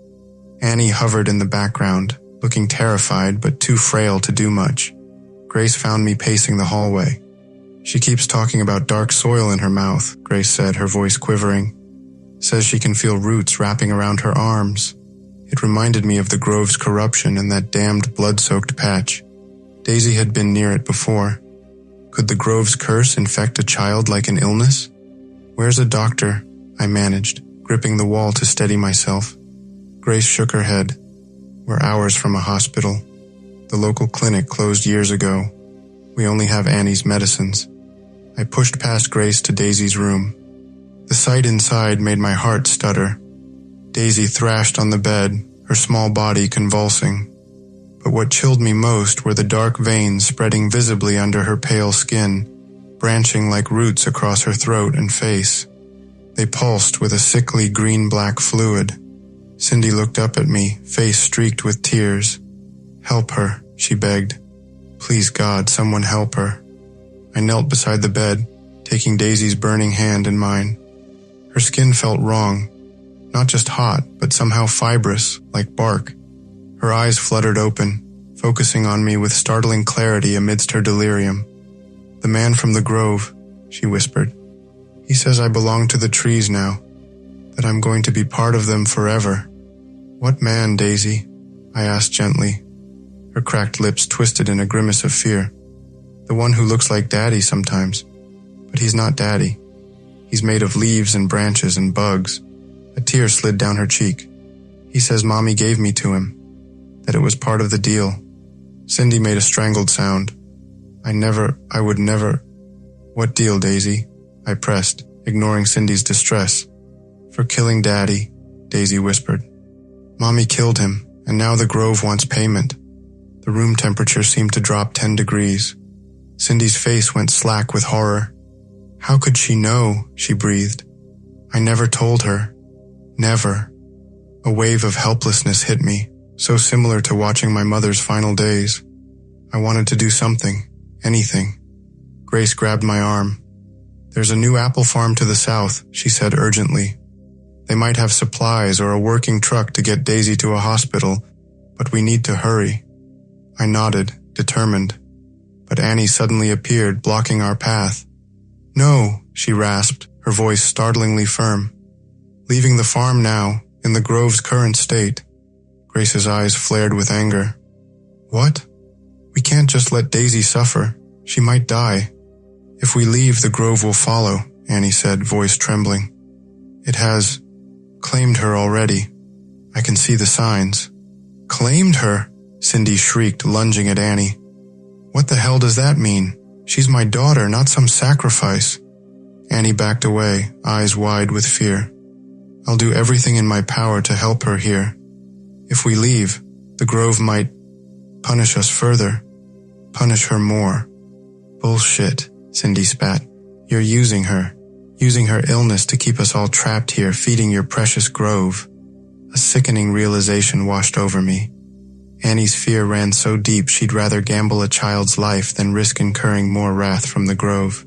Annie hovered in the background, looking terrified but too frail to do much. Grace found me pacing the hallway. "She keeps talking about dark soil in her mouth," Grace said, her voice quivering. "Says she can feel roots wrapping around her arms." It reminded me of the grove's corruption and that damned blood-soaked patch. Daisy had been near it before. Could the grove's curse infect a child like an illness? "Where's a doctor?" I managed, gripping the wall to steady myself. Grace shook her head. "We're hours from a hospital. The local clinic closed years ago. We only have Annie's medicines." I pushed past Grace to Daisy's room. The sight inside made my heart stutter. Daisy thrashed on the bed, her small body convulsing. But what chilled me most were the dark veins spreading visibly under her pale skin, branching like roots across her throat and face. They pulsed with a sickly green-black fluid. Cindy looked up at me, face streaked with tears. "Help her," she begged. "Please God, someone help her." I knelt beside the bed, taking Daisy's burning hand in mine. Her skin felt wrong, not just hot, but somehow fibrous, like bark. Her eyes fluttered open, focusing on me with startling clarity amidst her delirium. "The man from the grove," she whispered. "He says I belong to the trees now, that I'm going to be part of them forever." "What man, Daisy?" I asked gently. Her cracked lips twisted in a grimace of fear. "The one who looks like Daddy sometimes. But he's not Daddy. He's made of leaves and branches and bugs." A tear slid down her cheek. "He says Mommy gave me to him, that it was part of the deal." Cindy made a strangled sound. I would never. "What deal, Daisy?" I pressed, ignoring Cindy's distress. "For killing Daddy," Daisy whispered. "Mommy killed him, and now the grove wants payment." The room temperature seemed to drop 10 degrees. Cindy's face went slack with horror. "How could she know?" she breathed. "I never told her. Never." A wave of helplessness hit me, so similar to watching my mother's final days. I wanted to do something, anything. Grace grabbed my arm. "There's a new apple farm to the south," she said urgently. "They might have supplies or a working truck to get Daisy to a hospital, but we need to hurry." I nodded, determined. But Annie suddenly appeared, blocking our path. "No," she rasped, her voice startlingly firm. "Leaving the farm now, in the grove's current state." Grace's eyes flared with anger. "What? We can't just let Daisy suffer. She might die." "If we leave, the grove will follow," Annie said, voice trembling. "It has claimed her already. I can see the signs." "Claimed her?" Cindy shrieked, lunging at Annie. "What the hell does that mean? She's my daughter, not some sacrifice." Annie backed away, eyes wide with fear. "I'll do everything in my power to help her here. If we leave, the grove might punish us further, punish her more." "Bullshit," Cindy spat. "You're using her illness to keep us all trapped here, feeding your precious grove." A sickening realization washed over me. Annie's fear ran so deep she'd rather gamble a child's life than risk incurring more wrath from the Grove.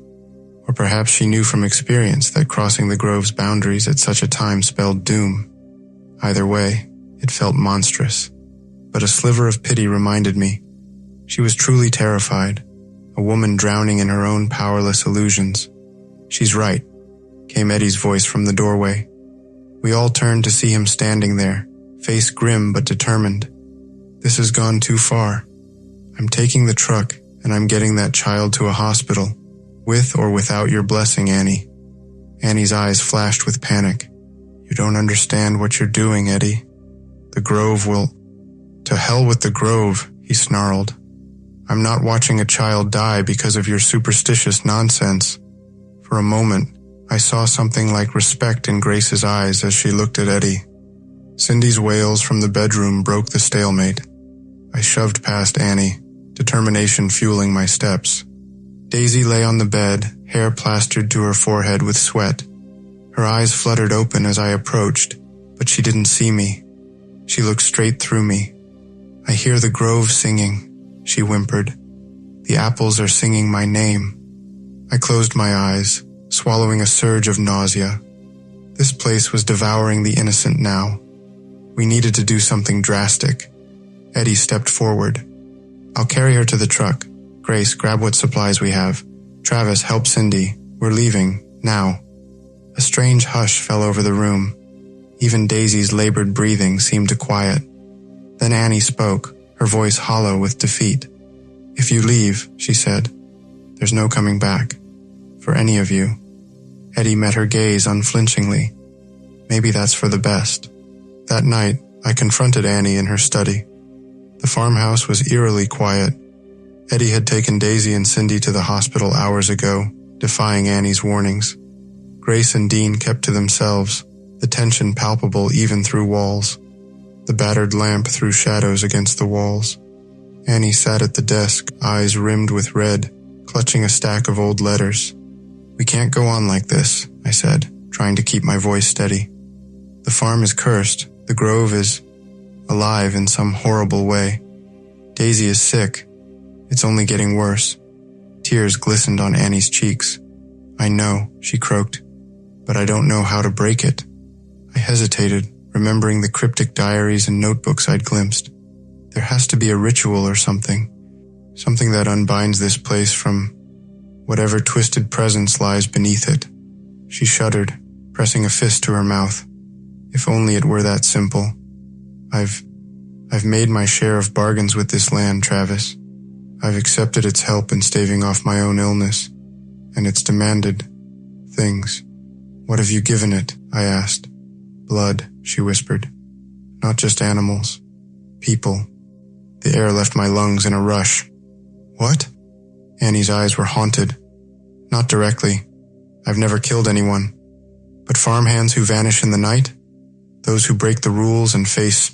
Or perhaps she knew from experience that crossing the Grove's boundaries at such a time spelled doom. Either way, it felt monstrous. But a sliver of pity reminded me. She was truly terrified, a woman drowning in her own powerless illusions. "She's right," came Eddie's voice from the doorway. We all turned to see him standing there, face grim but determined. "This has gone too far. I'm taking the truck, and I'm getting that child to a hospital, with or without your blessing, Annie." Annie's eyes flashed with panic. "You don't understand what you're doing, Eddie. The Grove will—" "To hell with the Grove," he snarled. "I'm not watching a child die because of your superstitious nonsense." For a moment, I saw something like respect in Grace's eyes as she looked at Eddie. Cindy's wails from the bedroom broke the stalemate. I shoved past Annie, determination fueling my steps. Daisy lay on the bed, hair plastered to her forehead with sweat. Her eyes fluttered open as I approached, but she didn't see me. She looked straight through me. "I hear the Grove singing," she whimpered. "The apples are singing my name." I closed my eyes, swallowing a surge of nausea. This place was devouring the innocent now. We needed to do something drastic. Eddie stepped forward. "I'll carry her to the truck. Grace, grab what supplies we have. Travis, help Cindy. We're leaving, now." A strange hush fell over the room. Even Daisy's labored breathing seemed to quiet. Then Annie spoke, her voice hollow with defeat. "If you leave," she said, "there's no coming back. For any of you." Eddie met her gaze unflinchingly. Maybe that's for the best. That night, I confronted Annie in her study. The farmhouse was eerily quiet. Eddie had taken Daisy and Cindy to the hospital hours ago, defying Annie's warnings. Grace and Dean kept to themselves, the tension palpable even through walls. The battered lamp threw shadows against the walls. Annie sat at the desk, eyes rimmed with red, clutching a stack of old letters. "We can't go on like this," I said, trying to keep my voice steady. "The farm is cursed. The Grove is alive in some horrible way. Daisy is sick. It's only getting worse." Tears glistened on Annie's cheeks. "I know," she croaked, "but I don't know how to break it." I hesitated, remembering the cryptic diaries and notebooks I'd glimpsed. There has to be a ritual or something that unbinds this place from whatever twisted presence lies beneath it. She shuddered, pressing a fist to her mouth. If only it were that simple. I've made my share of bargains with this land, Travis. I've accepted its help in staving off my own illness, and it's demanded things. "What have you given it?" I asked. "Blood," she whispered. "Not just animals. People." The air left my lungs in a rush. "What?" Annie's eyes were haunted. "Not directly. I've never killed anyone. But farmhands who vanish in the night? Those who break the rules and face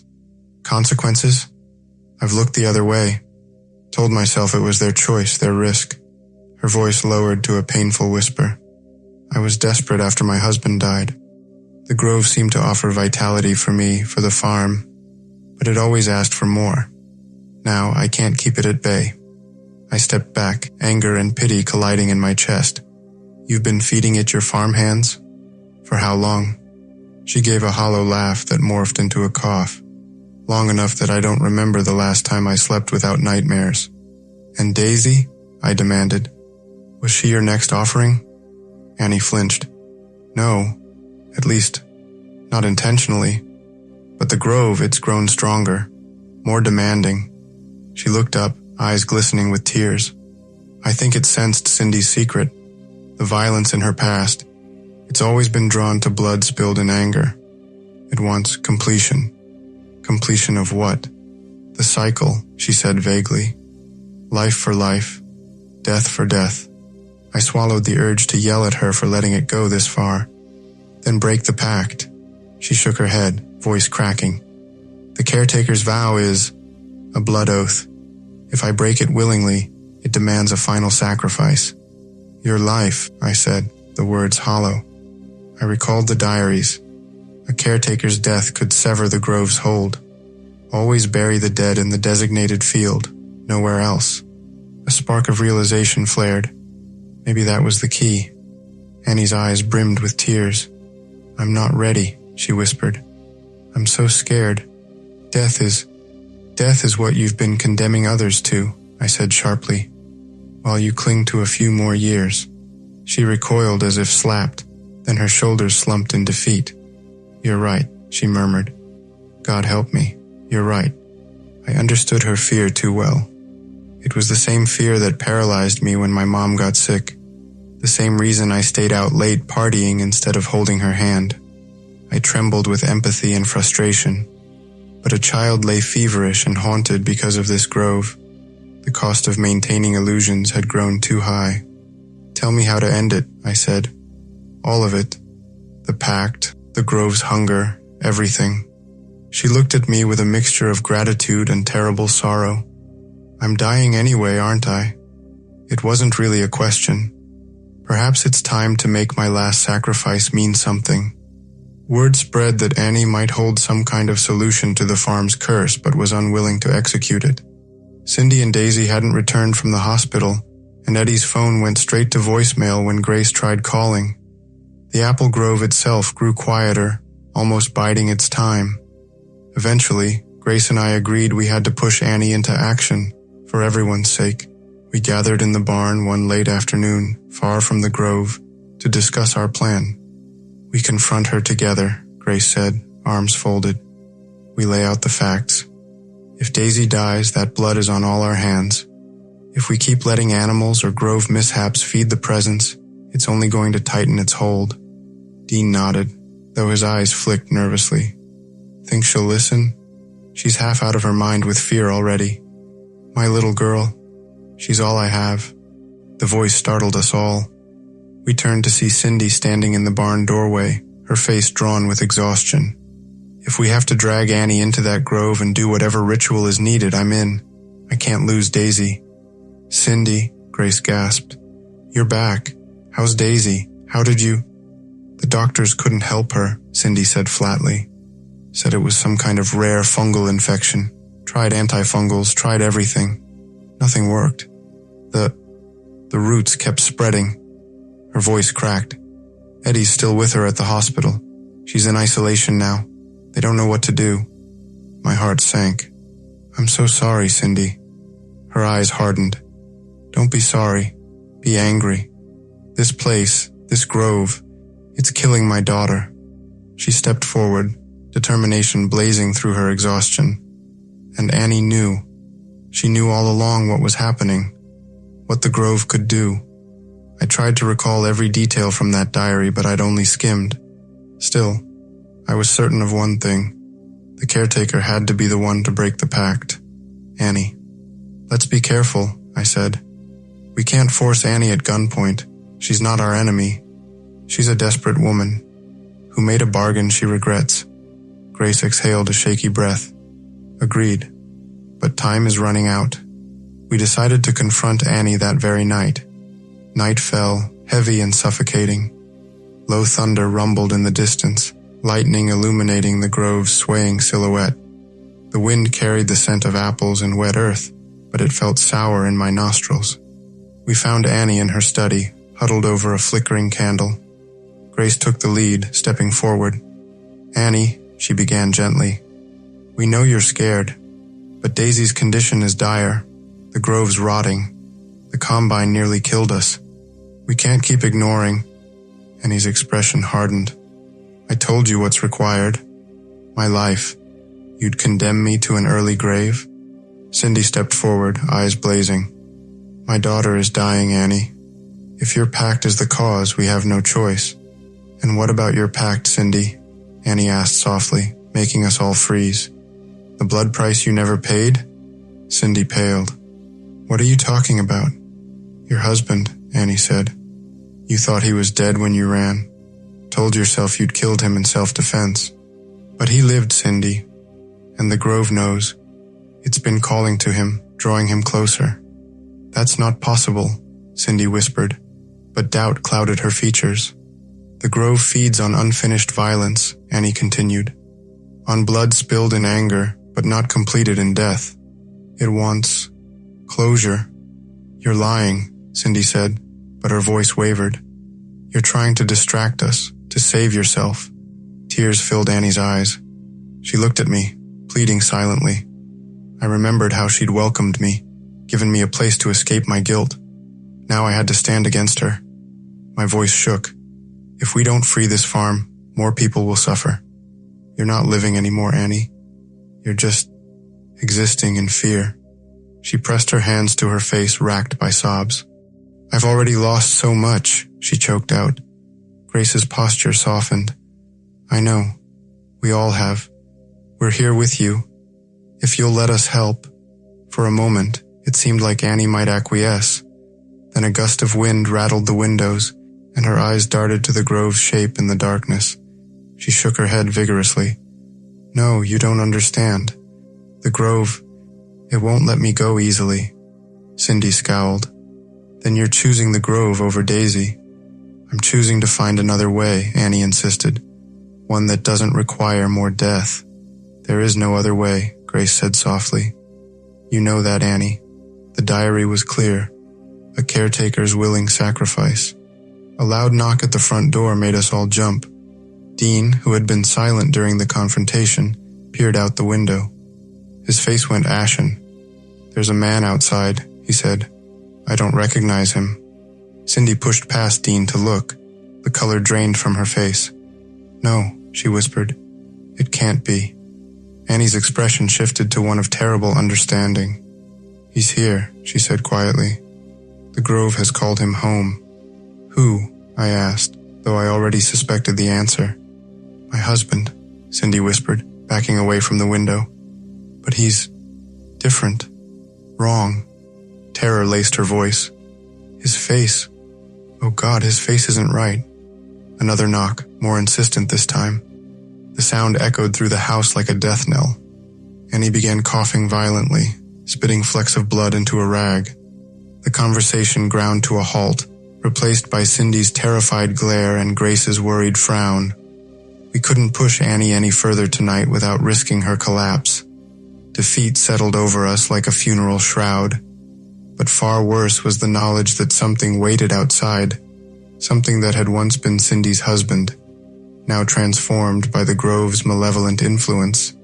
consequences? I've looked the other way. Told myself it was their choice, their risk." Her voice lowered to a painful whisper. "I was desperate after my husband died. The Grove seemed to offer vitality for me, for the farm, but it always asked for more. Now I can't keep it at bay." I stepped back, anger and pity colliding in my chest. "You've been feeding it your farmhands? For how long?" She gave a hollow laugh that morphed into a cough. "Long enough that I don't remember the last time I slept without nightmares." "And Daisy?" I demanded. "Was she your next offering?" Annie flinched. "No, at least, not intentionally. But the Grove, it's grown stronger, more demanding." She looked up, eyes glistening with tears. "I think it sensed Cindy's secret, the violence in her past. It's always been drawn to blood spilled in anger. It wants completion." "Completion of what?" "The cycle," she said vaguely. "Life for life, death for death." I swallowed the urge to yell at her for letting it go this far. "Then break the pact." She shook her head, voice cracking. "The caretaker's vow is a blood oath. If I break it willingly, it demands a final sacrifice." "Your life," I said, the words hollow. I recalled the diaries, A caretaker's death could sever the grove's hold. Always bury the dead in the designated field, nowhere else. A spark of realization flared. Maybe that was the key. Annie's eyes brimmed with tears. "I'm not ready," she whispered. "I'm so scared. Death is what you've been condemning others to," I said sharply, "while you cling to a few more years." She recoiled as if slapped, then her shoulders slumped in defeat. "You're right," she murmured. "God help me. You're right." I understood her fear too well. It was the same fear that paralyzed me when my mom got sick. The same reason I stayed out late partying instead of holding her hand. I trembled with empathy and frustration. But a child lay feverish and haunted because of this grove. The cost of maintaining illusions had grown too high. "Tell me how to end it," I said. "All of it. The pact, the grove's hunger, everything." She looked at me with a mixture of gratitude and terrible sorrow. "I'm dying anyway, aren't I?" It wasn't really a question. Perhaps it's time to make my last sacrifice mean something. Word spread that Annie might hold some kind of solution to the farm's curse but was unwilling to execute it. Cindy and Daisy hadn't returned from the hospital, and Eddie's phone went straight to voicemail when Grace tried calling. The apple grove itself grew quieter, almost biding its time. Eventually, Grace and I agreed we had to push Annie into action, for everyone's sake. We gathered in the barn one late afternoon, far from the grove, to discuss our plan. "We confront her together," Grace said, arms folded. "We lay out the facts. If Daisy dies, that blood is on all our hands. If we keep letting animals or grove mishaps feed the presence, it's only going to tighten its hold." Dean nodded, though his eyes flicked nervously. "Think she'll listen? She's half out of her mind with fear already. My little girl. She's all I have." The voice startled us all. We turned to see Cindy standing in the barn doorway, her face drawn with exhaustion. "If we have to drag Annie into that grove and do whatever ritual is needed, I'm in. I can't lose Daisy." "Cindy," Grace gasped. "You're back. How's Daisy? How did you—" "The doctors couldn't help her," Cindy said flatly. "Said it was some kind of rare fungal infection. Tried antifungals, tried everything. Nothing worked. The roots kept spreading." Her voice cracked. "Eddie's still with her at the hospital. She's in isolation now. They don't know what to do." My heart sank. "I'm so sorry, Cindy." Her eyes hardened. "Don't be sorry. Be angry. This place, this grove, it's killing my daughter." She stepped forward, determination blazing through her exhaustion. And Annie knew. She knew all along what was happening, what the grove could do. I tried to recall every detail from that diary, but I'd only skimmed. Still, I was certain of one thing. The caretaker had to be the one to break the pact. Annie. "Let's be careful," I said. "We can't force Annie at gunpoint. She's not our enemy. She's a desperate woman who made a bargain she regrets." Grace exhaled a shaky breath. "Agreed. But time is running out." We decided to confront Annie that very night. Night fell, heavy and suffocating. Low thunder rumbled in the distance, lightning illuminating the grove's swaying silhouette. The wind carried the scent of apples and wet earth, but it felt sour in my nostrils. We found Annie in her study, huddled over a flickering candle. Grace took the lead, stepping forward. "Annie," she began gently, "we know you're scared, but Daisy's condition is dire. The grove's rotting. The combine nearly killed us. We can't keep ignoring." Annie's expression hardened. "I told you what's required. My life. You'd condemn me to an early grave?" Cindy stepped forward, eyes blazing. "My daughter is dying, Annie. If your pact is the cause, we have no choice." "And what about your pact, Cindy?" Annie asked softly, making us all freeze. "The blood price you never paid?" Cindy paled. "What are you talking about?" "Your husband," Annie said. "You thought he was dead when you ran. Told yourself you'd killed him in self-defense. But he lived, Cindy. And the grove knows. It's been calling to him, drawing him closer." "That's not possible," Cindy whispered, but doubt clouded her features. The grove feeds on unfinished violence, Annie continued. On blood spilled in anger, but not completed in death. It wants closure. You're lying, Cindy said, but her voice wavered. You're trying to distract us, to save yourself. Tears filled Annie's eyes. She looked at me, pleading silently. I remembered how she'd welcomed me, given me a place to escape my guilt. Now I had to stand against her. My voice shook. If we don't free this farm, more people will suffer. You're not living anymore, Annie. You're just existing in fear. She pressed her hands to her face, racked by sobs. I've already lost so much, she choked out. Grace's posture softened. I know. We all have. We're here with you. If you'll let us help. For a moment, it seemed like Annie might acquiesce. Then a gust of wind rattled the windows, and her eyes darted to the grove's shape in the darkness. She shook her head vigorously. No, you don't understand. The grove, it won't let me go easily. Cindy scowled. Then you're choosing the grove over Daisy. I'm choosing to find another way, Annie insisted. One that doesn't require more death. There is no other way, Grace said softly. You know that, Annie. The diary was clear. A caretaker's willing sacrifice. A loud knock at the front door made us all jump. Dean, who had been silent during the confrontation, peered out the window. His face went ashen. There's a man outside, he said. I don't recognize him. Cindy pushed past Dean to look. The color drained from her face. No, she whispered. It can't be. Annie's expression shifted to one of terrible understanding. He's here, she said quietly. The grove has called him home. Who? I asked, though I already suspected the answer. My husband, Cindy whispered, backing away from the window. But he's different. Wrong. Terror laced her voice. His face. Oh God, his face isn't right. Another knock, more insistent this time. The sound echoed through the house like a death knell. Annie began coughing violently, spitting flecks of blood into a rag. The conversation ground to a halt, replaced by Cindy's terrified glare and Grace's worried frown. We couldn't push Annie any further tonight without risking her collapse. Defeat settled over us like a funeral shroud. But far worse was the knowledge that something waited outside, something that had once been Cindy's husband, now transformed by the grove's malevolent influence.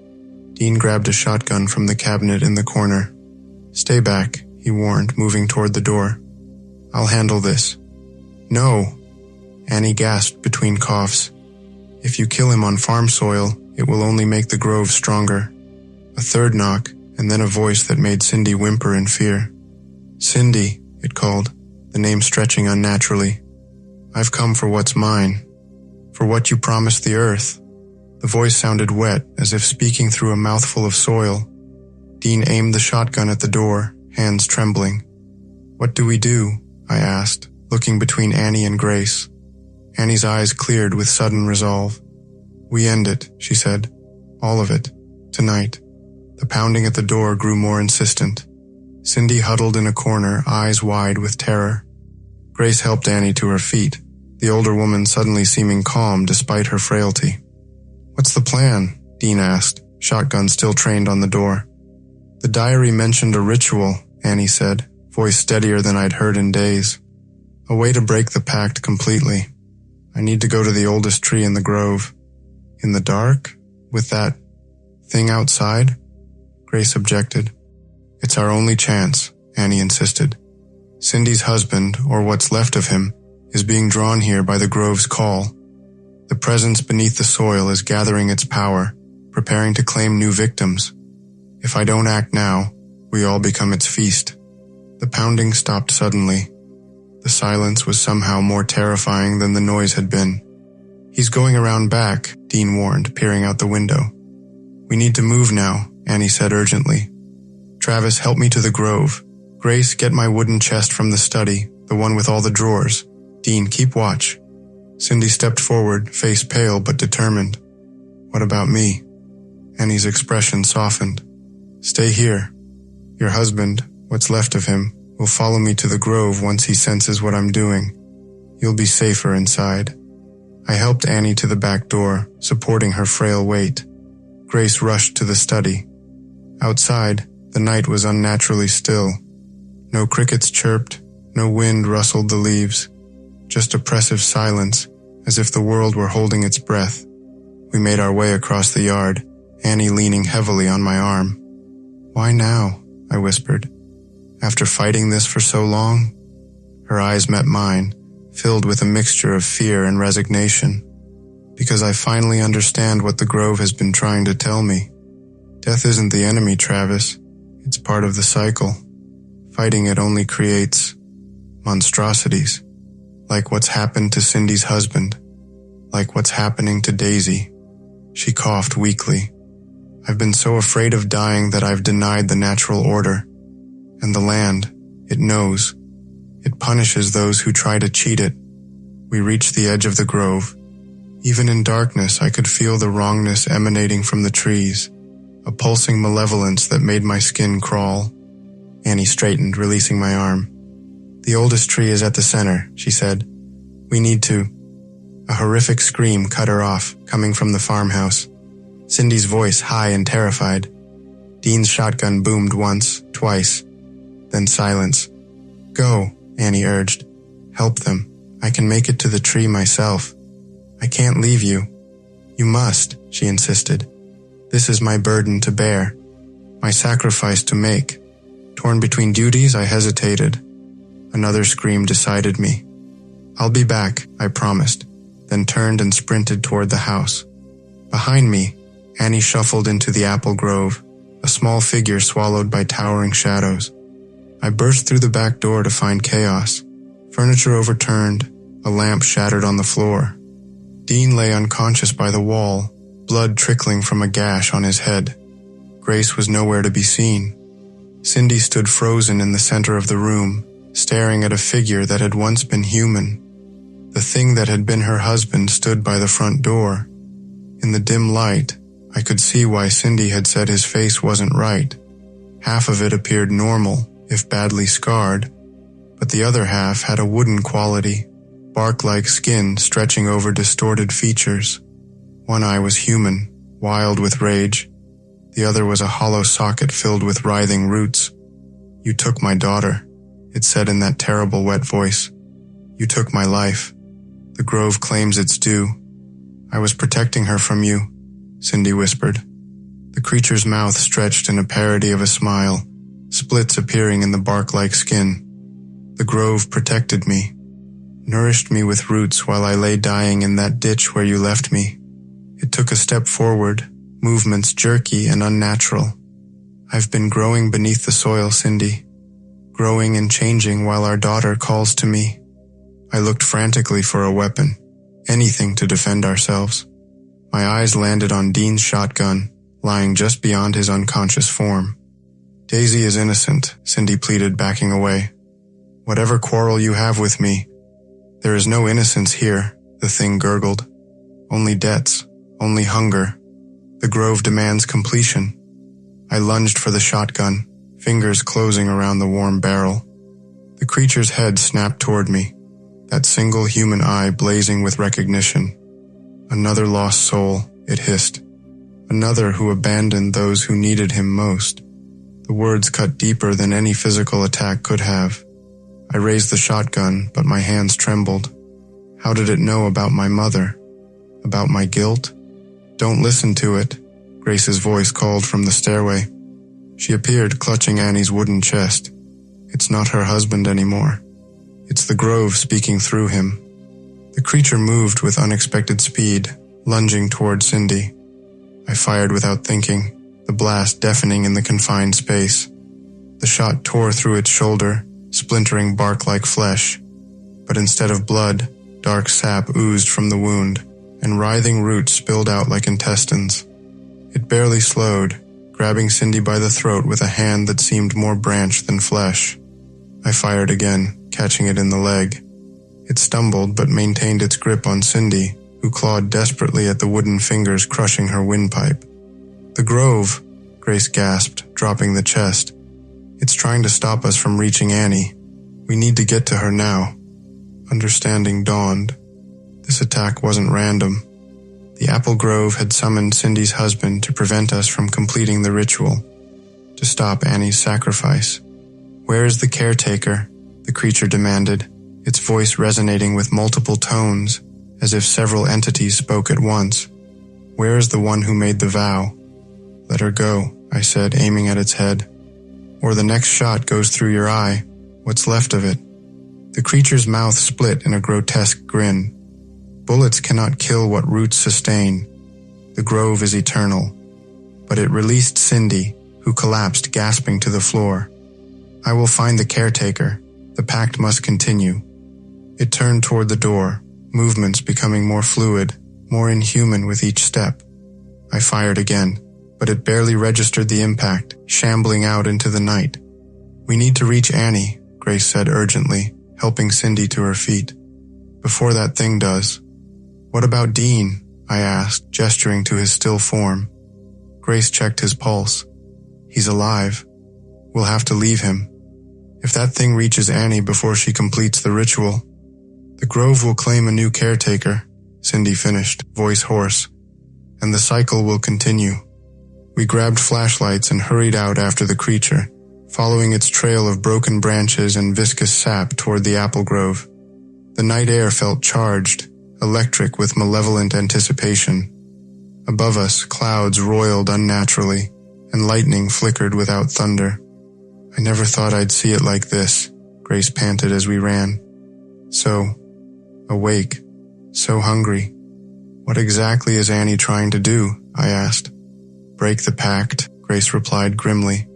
Dean grabbed a shotgun from the cabinet in the corner. Stay back, he warned, moving toward the door. I'll handle this. No, Annie gasped between coughs. If you kill him on farm soil, it will only make the grove stronger. A third knock, and then a voice that made Cindy whimper in fear. Cindy, it called, the name stretching unnaturally. I've come for what's mine, for what you promised the earth. The voice sounded wet, as if speaking through a mouthful of soil. Dean aimed the shotgun at the door, hands trembling. What do we do? I asked, looking between Annie and Grace. Annie's eyes cleared with sudden resolve. We end it, she said. All of it. Tonight. The pounding at the door grew more insistent. Cindy huddled in a corner, eyes wide with terror. Grace helped Annie to her feet, the older woman suddenly seeming calm despite her frailty. What's the plan? Dean asked, shotgun still trained on the door. The diary mentioned a ritual, Annie said, voice steadier than I'd heard in days. A way to break the pact completely. I need to go to the oldest tree in the grove. In the dark? With that thing outside? Grace objected. It's our only chance, Annie insisted. Cindy's husband, or what's left of him, is being drawn here by the grove's call. The presence beneath the soil is gathering its power, preparing to claim new victims. If I don't act now, we all become its feast. The pounding stopped suddenly. The silence was somehow more terrifying than the noise had been. He's going around back, Dean warned, peering out the window. We need to move now, Annie said urgently. Travis, help me to the grove. Grace, get my wooden chest from the study, the one with all the drawers. Dean, keep watch. Cindy stepped forward, face pale but determined. What about me? Annie's expression softened. Stay here. Your husband, what's left of him, will follow me to the grove once he senses what I'm doing. You'll be safer inside. I helped Annie to the back door, supporting her frail weight. Grace rushed to the study. Outside, the night was unnaturally still. No crickets chirped, no wind rustled the leaves. Just oppressive silence, as if the world were holding its breath. We made our way across the yard, Annie leaning heavily on my arm. "Why now?" I whispered. "After fighting this for so long?" Her eyes met mine, filled with a mixture of fear and resignation. "Because I finally understand what the Grove has been trying to tell me. Death isn't the enemy, Travis. It's part of the cycle. Fighting it only creates monstrosities. Like what's happened to Cindy's husband. Like what's happening to Daisy." She coughed weakly. "I've been so afraid of dying that I've denied the natural order. And the land, it knows. It punishes those who try to cheat it." We reached the edge of the grove. Even in darkness, I could feel the wrongness emanating from the trees, a pulsing malevolence that made my skin crawl. Annie straightened, releasing my arm. "The oldest tree is at the center," she said. "We need to." A horrific scream cut her off, coming from the farmhouse. Cindy's voice high and terrified. Dean's shotgun boomed once, twice, then silence. "Go," Annie urged. "Help them. I can make it to the tree myself. I can't leave you." "You must," she insisted. "This is my burden to bear, my sacrifice to make." Torn between duties, I hesitated. Another scream decided me. "I'll be back," I promised, then turned and sprinted toward the house. Behind me, Annie shuffled into the apple grove, a small figure swallowed by towering shadows. I burst through the back door to find chaos. Furniture overturned, a lamp shattered on the floor. Dean lay unconscious by the wall, blood trickling from a gash on his head. Grace was nowhere to be seen. Cindy stood frozen in the center of the room, staring at a figure that had once been human. The thing that had been her husband stood by the front door. In the dim light, I could see why Cindy had said his face wasn't right. Half of it appeared normal, if badly scarred, but the other half had a wooden quality, bark-like skin stretching over distorted features. One eye was human, wild with rage. The other was a hollow socket filled with writhing roots. "You took my daughter," it said in that terrible wet voice. "You took my life. The Grove claims its due. I was protecting her from you," Cindy whispered. The creature's mouth stretched in a parody of a smile, splits appearing in the bark-like skin. "The Grove protected me, nourished me with roots while I lay dying in that ditch where you left me." It took a step forward, movements jerky and unnatural. "I've been growing beneath the soil, Cindy. Growing and changing while our daughter calls to me." I looked frantically for a weapon, anything to defend ourselves. My eyes landed on Dean's shotgun, lying just beyond his unconscious form. "Daisy is innocent," Cindy pleaded, backing away. "Whatever quarrel you have with me, there is no innocence here," the thing gurgled. "Only debts, only hunger. The Grove demands completion." I lunged for the shotgun, fingers closing around the warm barrel. The creature's head snapped toward me, that single human eye blazing with recognition. "Another lost soul," it hissed. "Another who abandoned those who needed him most." The words cut deeper than any physical attack could have. I raised the shotgun, but my hands trembled. How did it know about my mother? About my guilt? "Don't listen to it," Grace's voice called from the stairway. She appeared, clutching Annie's wooden chest. It's not her husband anymore. It's the Grove speaking through him. The creature moved with unexpected speed, lunging toward Cindy. I fired without thinking, the blast deafening in the confined space. The shot tore through its shoulder, splintering bark like flesh. But instead of blood, dark sap oozed from the wound, and writhing roots spilled out like intestines. It barely slowed, grabbing Cindy by the throat with a hand that seemed more branch than flesh. I fired again, catching it in the leg. It stumbled but maintained its grip on Cindy, who clawed desperately at the wooden fingers crushing her windpipe. "The Grove," Grace gasped, dropping the chest. "It's trying to stop us from reaching Annie. We need to get to her now." Understanding dawned. This attack wasn't random. The apple grove had summoned Cindy's husband to prevent us from completing the ritual, to stop Annie's sacrifice. "Where is the caretaker?" the creature demanded, its voice resonating with multiple tones, as if several entities spoke at once. "Where is the one who made the vow?" "Let her go," I said, aiming at its head. "Or the next shot goes through your eye. What's left of it?" The creature's mouth split in a grotesque grin. "Bullets cannot kill what roots sustain. The grove is eternal." But it released Cindy, who collapsed gasping to the floor. "I will find the caretaker. The pact must continue." It turned toward the door, movements becoming more fluid, more inhuman with each step. I fired again, but it barely registered the impact, shambling out into the night. "We need to reach Annie," Grace said urgently, helping Cindy to her feet. "Before that thing does." "What about Dean?" I asked, gesturing to his still form. Grace checked his pulse. "He's alive. We'll have to leave him. If that thing reaches Annie before she completes the ritual, the grove will claim a new caretaker," Cindy finished, voice hoarse, "and the cycle will continue." We grabbed flashlights and hurried out after the creature, following its trail of broken branches and viscous sap toward the apple grove. The night air felt charged, electric with malevolent anticipation. Above us, clouds roiled unnaturally, and lightning flickered without thunder. "I never thought I'd see it like this," Grace panted as we ran. "So awake, so hungry. What exactly is Annie trying to do?" I asked. "Break the pact," Grace replied grimly.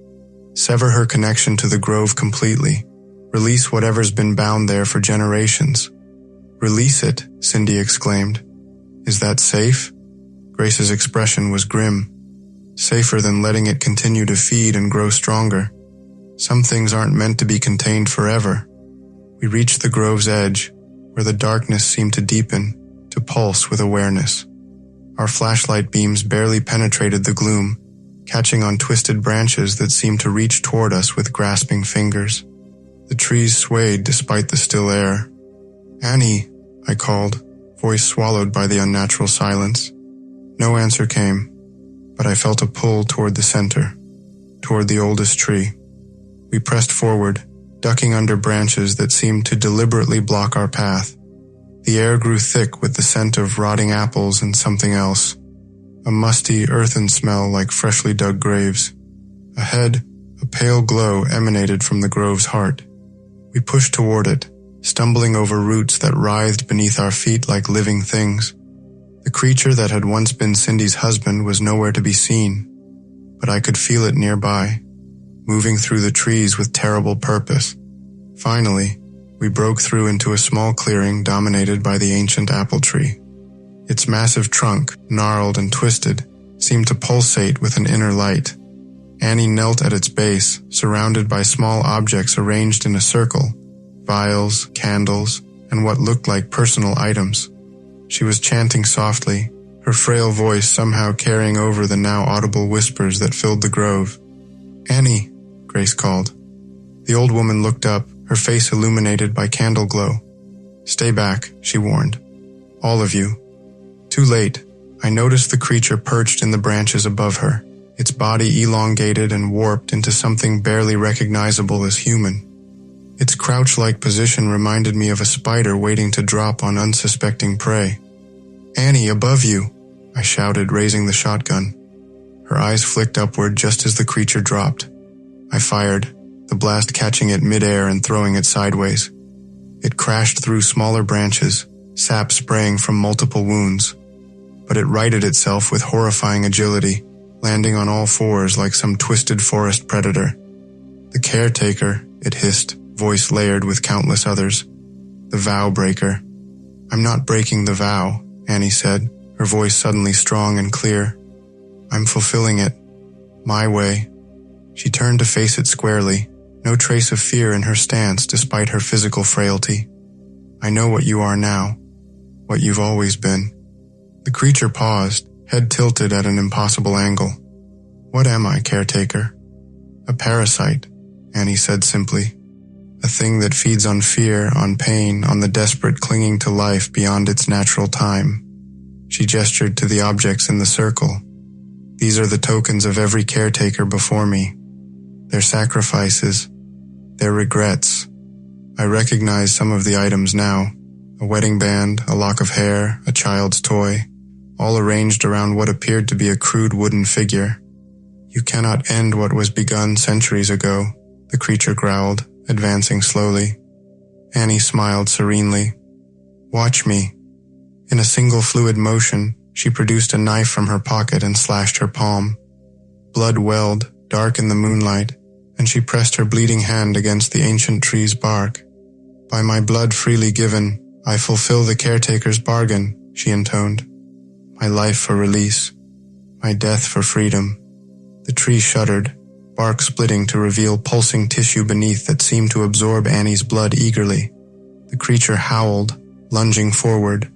"Sever her connection to the grove completely. Release whatever's been bound there for generations." "Release it," Cindy exclaimed. "Is that safe?" Grace's expression was grim. "Safer than letting it continue to feed and grow stronger. Some things aren't meant to be contained forever." We reached the grove's edge, where the darkness seemed to deepen, to pulse with awareness. Our flashlight beams barely penetrated the gloom, catching on twisted branches that seemed to reach toward us with grasping fingers. The trees swayed despite the still air. "Annie," I called, voice swallowed by the unnatural silence. No answer came, but I felt a pull toward the center, toward the oldest tree. We pressed forward, ducking under branches that seemed to deliberately block our path. The air grew thick with the scent of rotting apples and something else, a musty, earthen smell like freshly dug graves. Ahead, a pale glow emanated from the grove's heart. We pushed toward it, stumbling over roots that writhed beneath our feet like living things. The creature that had once been Cindy's husband was nowhere to be seen, but I could feel it nearby, moving through the trees with terrible purpose. Finally, we broke through into a small clearing dominated by the ancient apple tree. Its massive trunk, gnarled and twisted, seemed to pulsate with an inner light. Annie knelt at its base, surrounded by small objects arranged in a circle, vials, candles, and what looked like personal items. She was chanting softly, her frail voice somehow carrying over the now audible whispers that filled the grove. "Annie," Grace called. The old woman looked up, her face illuminated by candle glow. "Stay back," she warned. "All of you." Too late, I noticed the creature perched in the branches above her, its body elongated and warped into something barely recognizable as human. Its crouch-like position reminded me of a spider waiting to drop on unsuspecting prey. "Annie, above you!" I shouted, raising the shotgun. Her eyes flicked upward just as the creature dropped. I fired, the blast catching it mid-air and throwing it sideways. It crashed through smaller branches, sap spraying from multiple wounds. But it righted itself with horrifying agility, landing on all fours like some twisted forest predator. "The caretaker," it hissed, voice layered with countless others. "The vow breaker." "I'm not breaking the vow," Annie said, her voice suddenly strong and clear. "I'm fulfilling it. My way." She turned to face it squarely, no trace of fear in her stance despite her physical frailty. "I know what you are now, what you've always been." The creature paused, head tilted at an impossible angle. "What am I, caretaker?" "A parasite," Annie said simply. a thing that feeds on fear, on pain, on the desperate clinging to life beyond its natural time. She gestured to the objects in the circle. These are the tokens of every caretaker before me. Their sacrifices, their regrets. I recognize some of the items now. A wedding band, a lock of hair, a child's toy, all arranged around what appeared to be a crude wooden figure. You cannot end what was begun centuries ago, the creature growled, advancing slowly. Annie smiled serenely. Watch me. In a single fluid motion, she produced a knife from her pocket and slashed her palm. Blood welled, dark in the moonlight, and she pressed her bleeding hand against the ancient tree's bark. By my blood freely given, I fulfill the caretaker's bargain, she intoned. My life for release, my death for freedom. The tree shuddered, bark splitting to reveal pulsing tissue beneath that seemed to absorb Annie's blood eagerly. The creature howled, lunging forward,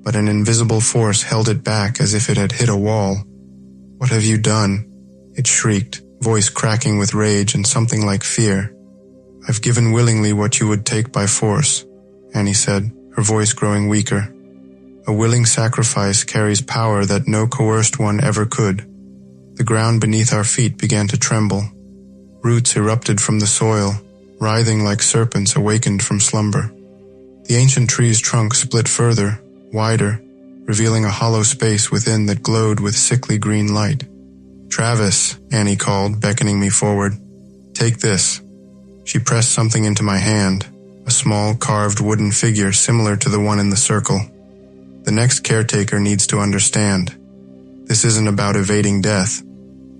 but an invisible force held it back as if it had hit a wall. What have you done? It shrieked, voice cracking with rage and something like fear. I've given willingly what you would take by force, Annie said, her voice growing weaker. A willing sacrifice carries power that no coerced one ever could. The ground beneath our feet began to tremble. Roots erupted from the soil, writhing like serpents awakened from slumber. The ancient tree's trunk split further, wider, revealing a hollow space within that glowed with sickly green light. Travis, Annie called, beckoning me forward. Take this. She pressed something into my hand, a small carved wooden figure similar to the one in the circle. The next caretaker needs to understand. This isn't about evading death.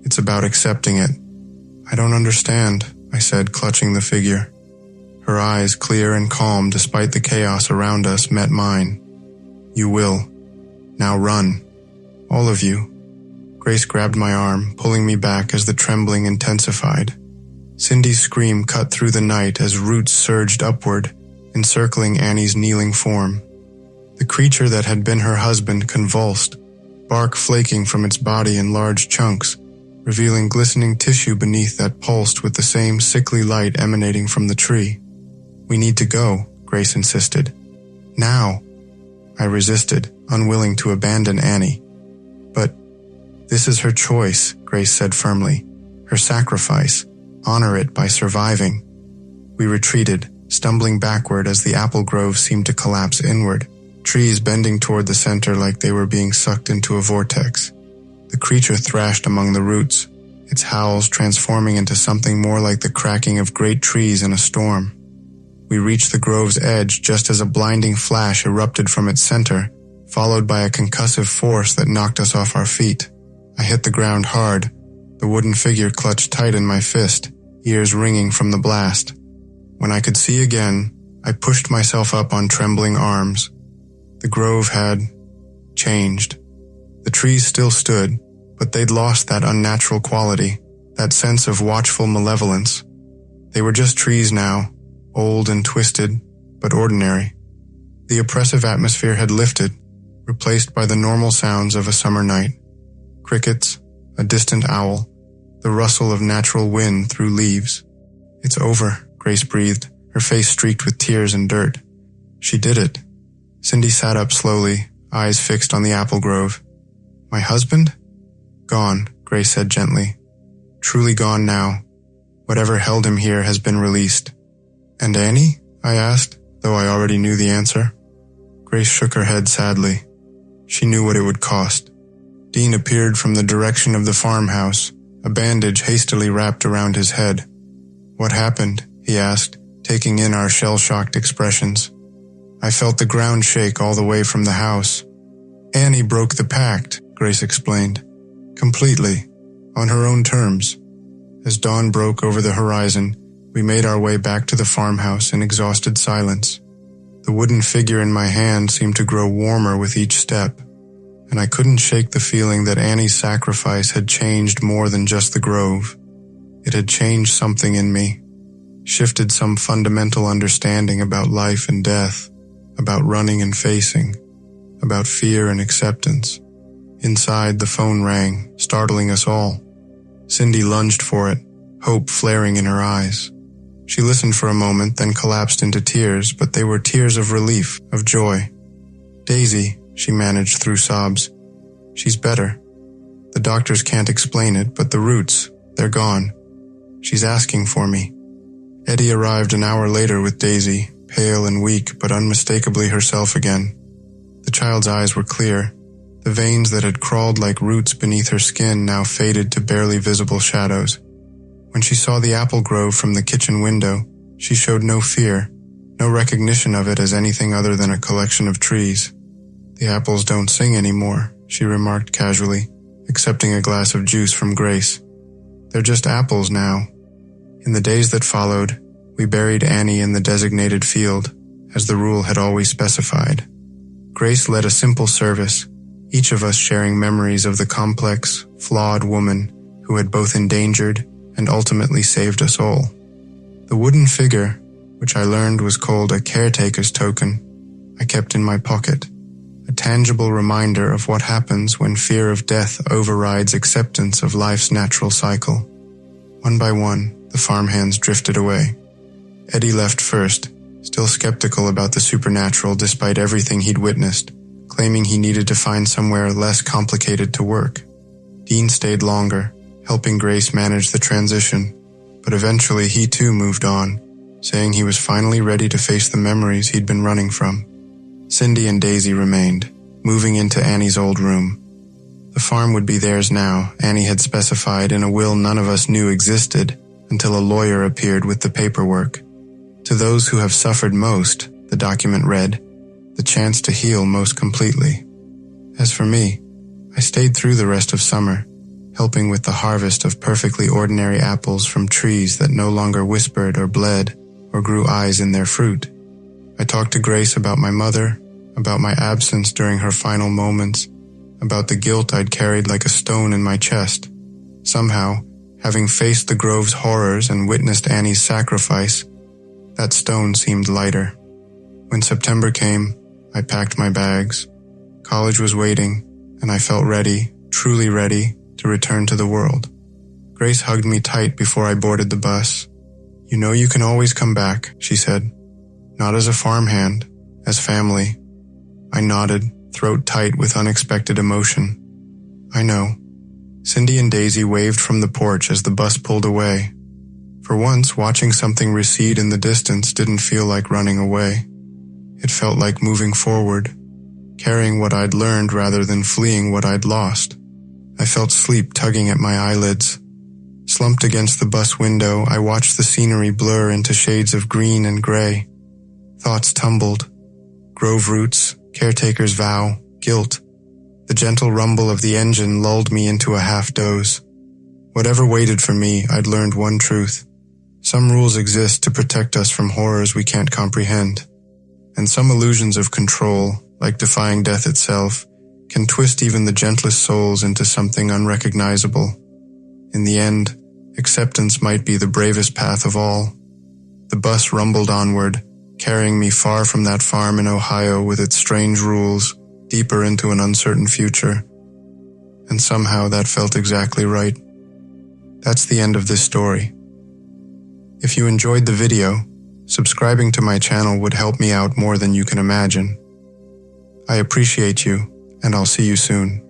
It's about accepting it. I don't understand, I said, clutching the figure. Her eyes, clear and calm despite the chaos around us, met mine. You will. Now run. All of you. Grace grabbed my arm, pulling me back as the trembling intensified. Cindy's scream cut through the night as roots surged upward, encircling Annie's kneeling form. The creature that had been her husband convulsed, bark flaking from its body in large chunks, revealing glistening tissue beneath that pulsed with the same sickly light emanating from the tree. We need to go, Grace insisted. Now. I resisted, unwilling to abandon Annie. But this is her choice, Grace said firmly. Her sacrifice. Honor it by surviving. We retreated, stumbling backward as the apple grove seemed to collapse inward, trees bending toward the center like they were being sucked into a vortex. The creature thrashed among the roots, its howls transforming into something more like the cracking of great trees in a storm. We reached the grove's edge just as a blinding flash erupted from its center, followed by a concussive force that knocked us off our feet. I hit the ground hard, the wooden figure clutched tight in my fist, ears ringing from the blast. When I could see again, I pushed myself up on trembling arms. The grove had changed. The trees still stood, but they'd lost that unnatural quality, that sense of watchful malevolence. They were just trees now, old and twisted, but ordinary. The oppressive atmosphere had lifted, replaced by the normal sounds of a summer night. Crickets, a distant owl, the rustle of natural wind through leaves. It's over, Grace breathed, her face streaked with tears and dirt. She did it. Cindy sat up slowly, eyes fixed on the apple grove. My husband? Gone, Grace said gently. Truly gone now. Whatever held him here has been released. And Annie? I asked, though I already knew the answer. Grace shook her head sadly. She knew what it would cost. Dean appeared from the direction of the farmhouse, a bandage hastily wrapped around his head. What happened? He asked, taking in our shell-shocked expressions. I felt the ground shake all the way from the house. Annie broke the pact, Grace explained. Completely, on her own terms. As dawn broke over the horizon, we made our way back to the farmhouse in exhausted silence. The wooden figure in my hand seemed to grow warmer with each step, and I couldn't shake the feeling that Annie's sacrifice had changed more than just the grove. It had changed something in me, shifted some fundamental understanding about life and death, about running and facing, about fear and acceptance. Inside, the phone rang, startling us all. Cindy lunged for it, hope flaring in her eyes. She listened for a moment, then collapsed into tears, but they were tears of relief, of joy. "Daisy," she managed through sobs. "She's better. The doctors can't explain it, but the roots, they're gone. She's asking for me." Eddie arrived an hour later with Daisy, pale and weak, but unmistakably herself again. The child's eyes were clear. The veins that had crawled like roots beneath her skin now faded to barely visible shadows. When she saw the apple grove from the kitchen window, she showed no fear, no recognition of it as anything other than a collection of trees. "The apples don't sing anymore," she remarked casually, accepting a glass of juice from Grace. "They're just apples now." In the days that followed, we buried Annie in the designated field, as the rule had always specified. Grace led a simple service, each of us sharing memories of the complex, flawed woman who had both endangered and ultimately saved us all. The wooden figure, which I learned was called a caretaker's token, I kept in my pocket, a tangible reminder of what happens when fear of death overrides acceptance of life's natural cycle. One by one, the farmhands drifted away. Eddie left first, still skeptical about the supernatural despite everything he'd witnessed, claiming he needed to find somewhere less complicated to work. Dean stayed longer, helping Grace manage the transition, but eventually he too moved on, saying he was finally ready to face the memories he'd been running from. Cindy and Daisy remained, moving into Annie's old room. The farm would be theirs now, Annie had specified in a will none of us knew existed until a lawyer appeared with the paperwork. "To those who have suffered most," the document read, "the chance to heal most completely." As for me, I stayed through the rest of summer, helping with the harvest of perfectly ordinary apples from trees that no longer whispered or bled or grew eyes in their fruit. I talked to Grace about my mother, about my absence during her final moments, about the guilt I'd carried like a stone in my chest. Somehow, having faced the grove's horrors and witnessed Annie's sacrifice, that stone seemed lighter. When September came, I packed my bags. College was waiting, and I felt ready, truly ready, to return to the world. Grace hugged me tight before I boarded the bus. "You know you can always come back," she said. "Not as a farmhand, as family." I nodded, throat tight with unexpected emotion. "I know." Cindy and Daisy waved from the porch as the bus pulled away. For once, watching something recede in the distance didn't feel like running away. It felt like moving forward, carrying what I'd learned rather than fleeing what I'd lost. I felt sleep tugging at my eyelids. Slumped against the bus window, I watched the scenery blur into shades of green and gray. Thoughts tumbled. Grove roots, caretaker's vow, guilt. The gentle rumble of the engine lulled me into a half-doze. Whatever waited for me, I'd learned one truth. Some rules exist to protect us from horrors we can't comprehend. And some illusions of control, like defying death itself, can twist even the gentlest souls into something unrecognizable. In the end, acceptance might be the bravest path of all. The bus rumbled onward, carrying me far from that farm in Ohio with its strange rules, deeper into an uncertain future. And somehow that felt exactly right. That's the end of this story. If you enjoyed the video, subscribing to my channel would help me out more than you can imagine. I appreciate you, and I'll see you soon.